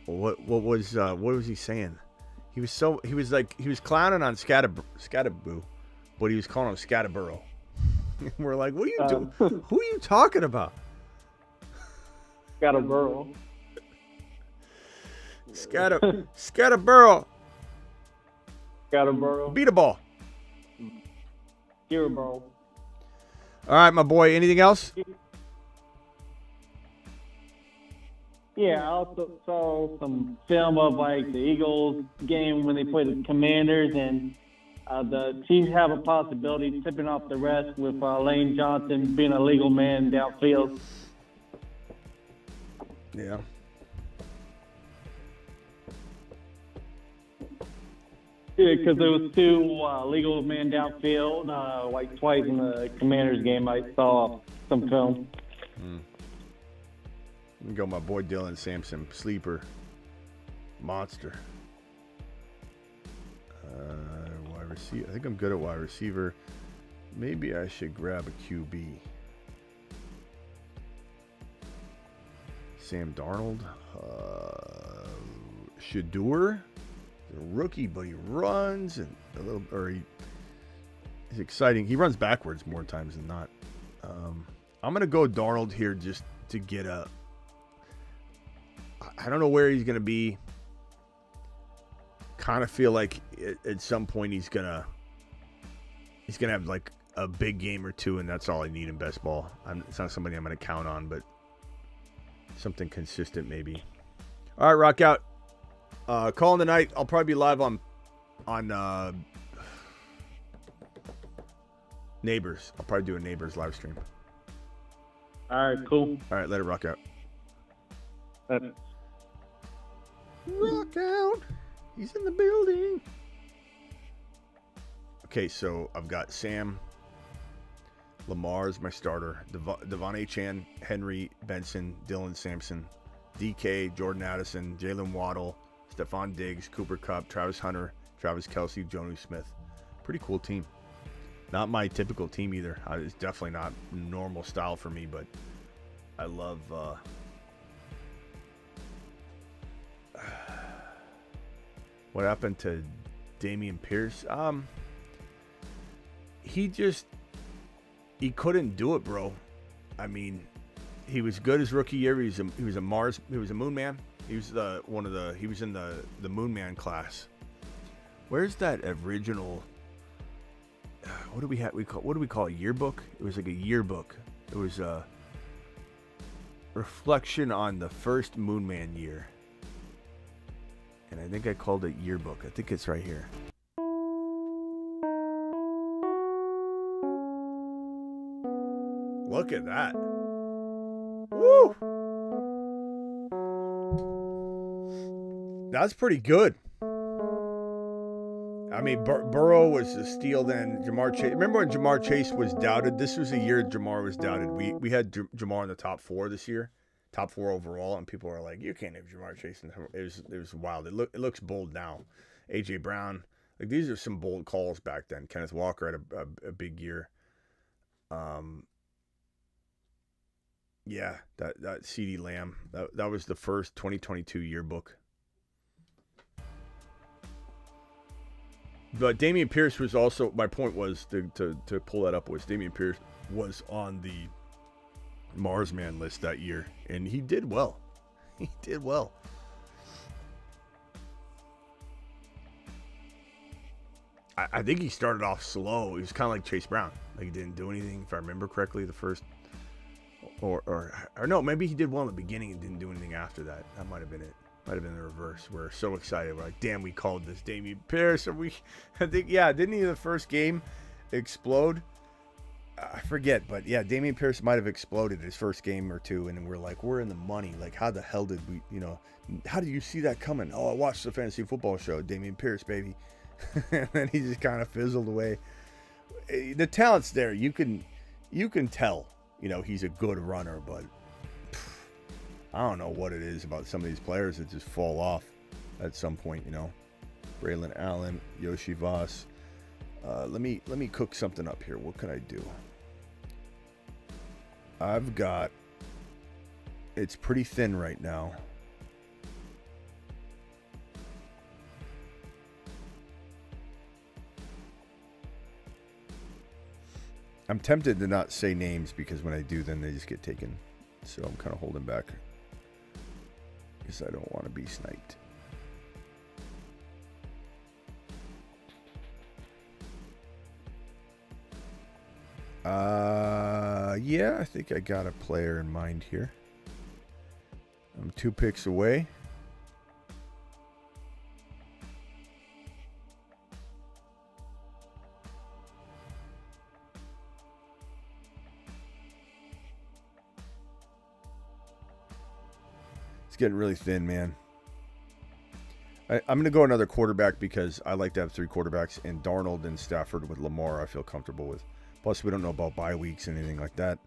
What was he saying? He was clowning on Scatterboo, but he was calling him Scatterborough. We're like, what are you doing? Who are you talking about? Scatterborough. Scatterborough. Scatterborough. Beat a ball. Scatterborough. All right, my boy. Anything else? Yeah, I also saw some film of like the Eagles game when they played the Commanders, and the Chiefs have a possibility of tipping off the rest with Lane Johnson being a legal man downfield. Yeah. Yeah, because there was two legal men downfield, like twice in the Commanders game. I saw some film. Go my boy Dylan Sampson, sleeper, monster. Wide receiver. I think I'm good at wide receiver. Maybe I should grab a QB. Sam Darnold, Shador, a rookie, but he runs and he's exciting. He runs backwards more times than not. I'm gonna go Darnold here just to get a. I don't know where he's gonna be. Kind of feel like at some point he's gonna have like a big game or two, and that's all I need in best ball. It's not somebody I'm gonna count on, but something consistent maybe. All right, rock out. Calling tonight. I'll probably be live on on Neighbors. I'll probably do a Neighbors live stream. All right, cool. All right, let it rock out. That's Rock out. He's in the building. Okay, so I've got Sam. Lamar's my starter. Devon Achane, Henry, Benson, Dylan Sampson, DK, Jordan Addison, Jalen Waddle, Stephon Diggs, Cooper Kupp, Travis Hunter, Travis Kelce, Jonnu Smith. Pretty cool team. Not my typical team either. It's definitely not normal style for me, but I love... what happened to Dameon Pierce? He couldn't do it, bro. I mean, he was good his rookie year. He was a Moon Man. He was in the Moon Man class. Where's that original? What do we have? What do we call a yearbook? It was like a yearbook. It was a reflection on the first Moon Man year. And I think I called it yearbook. I think it's right here. Look at that. Woo! That's pretty good. I mean, Burrow was a steal then. Jamar Chase. Remember when Jamar Chase was doubted? This was a year Jamar was doubted. We had Jamar in the top 4 this year. Top 4 overall, and people are like, you can't have Jamar Chase. It was wild. It looks bold now. A.J. Brown. Like, these are some bold calls back then. Kenneth Walker had a big year. Yeah, that CeeDee Lamb. That was the first 2022 yearbook. But Dameon Pierce was also, my point was to pull that up was Dameon Pierce was on the Marsman list that year, and he did well. He did well. I think he started off slow. He was kind of like Chase Brown. Like, he didn't do anything, if I remember correctly, the first, or no, maybe he did well in the beginning and didn't do anything after that. That might have been it. Might have been the reverse. We're so excited. We're like, damn, we called this Dameon Pierce. I think, yeah, didn't he the first game explode? I forget, but yeah, Dameon Pierce might have exploded his first game or two, and we're like, we're in the money. Like, how the hell did we, how did you see that coming? Oh, I watched the fantasy football show, Dameon Pierce, baby. And then he just kind of fizzled away. The talent's there. You can tell, he's a good runner, but I don't know what it is about some of these players that just fall off at some point, Braylon Allen, Yoshi Voss. Let me cook something up here. What can I do? It's pretty thin right now. I'm tempted to not say names because when I do, then they just get taken. So I'm kind of holding back because I don't want to be sniped. Yeah, I think I got a player in mind here. I'm 2 picks away. It's getting really thin, man. I'm going to go another quarterback because I like to have 3 quarterbacks, and Darnold and Stafford with Lamar I feel comfortable with. Plus, we don't know about bye weeks and anything like that.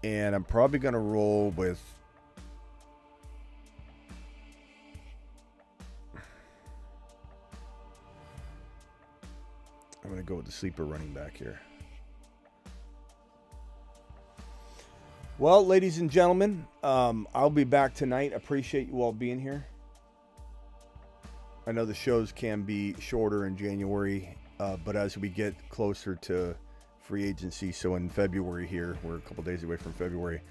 And I'm probably going to roll with... I'm going to go with the sleeper running back here. Well, ladies and gentlemen, I'll be back tonight. Appreciate you all being here. I know the shows can be shorter in January, but as we get closer to free agency, so in February here, we're a couple days away from February,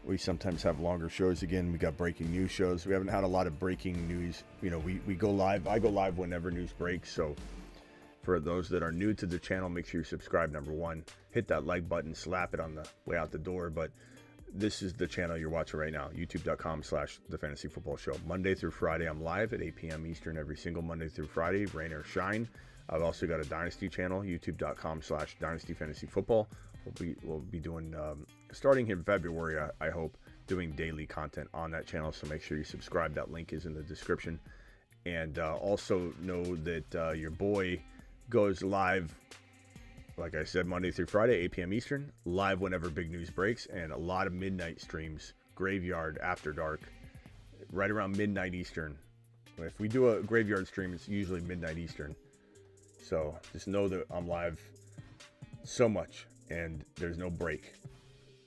we sometimes have longer shows again. We got breaking news shows. We haven't had a lot of breaking news. We go live. I go live whenever news breaks. So for those that are new to the channel, make sure you subscribe, number 1. Hit that like button, slap it on the way out the door. But this is the channel you're watching right now, youtube.com/The Fantasy Football Show. Monday through Friday, I'm live at 8 p.m. Eastern every single Monday through Friday, rain or shine. I've also got a Dynasty channel, youtube.com/Dynasty Fantasy Football. We'll be doing, starting in February, I hope, doing daily content on that channel. So make sure you subscribe. That link is in the description. And also know that your boy goes live, like I said, Monday through Friday, 8 p.m. Eastern, live whenever big news breaks, and a lot of midnight streams, graveyard, after dark, right around midnight Eastern. If we do a graveyard stream, it's usually midnight Eastern. So just know that I'm live so much, and there's no break.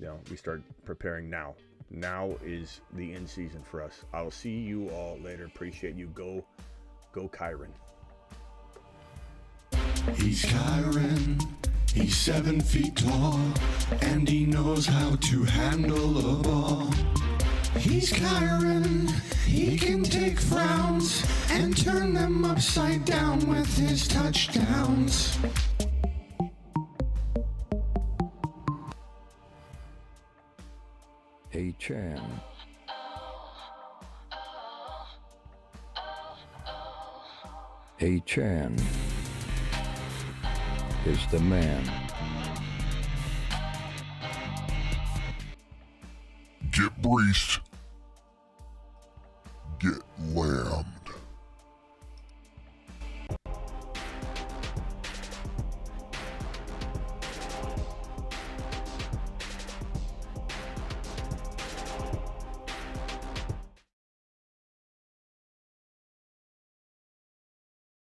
You know, we start preparing now. Now is the end season for us. I'll see you all later. Appreciate you. Go Kyren. He's Kyren, he's 7 feet tall, and he knows how to handle a ball. He's Kyren, he can take frowns and turn them upside down with his touchdowns. Hey Chan. Hey Chan is the man. Get Breece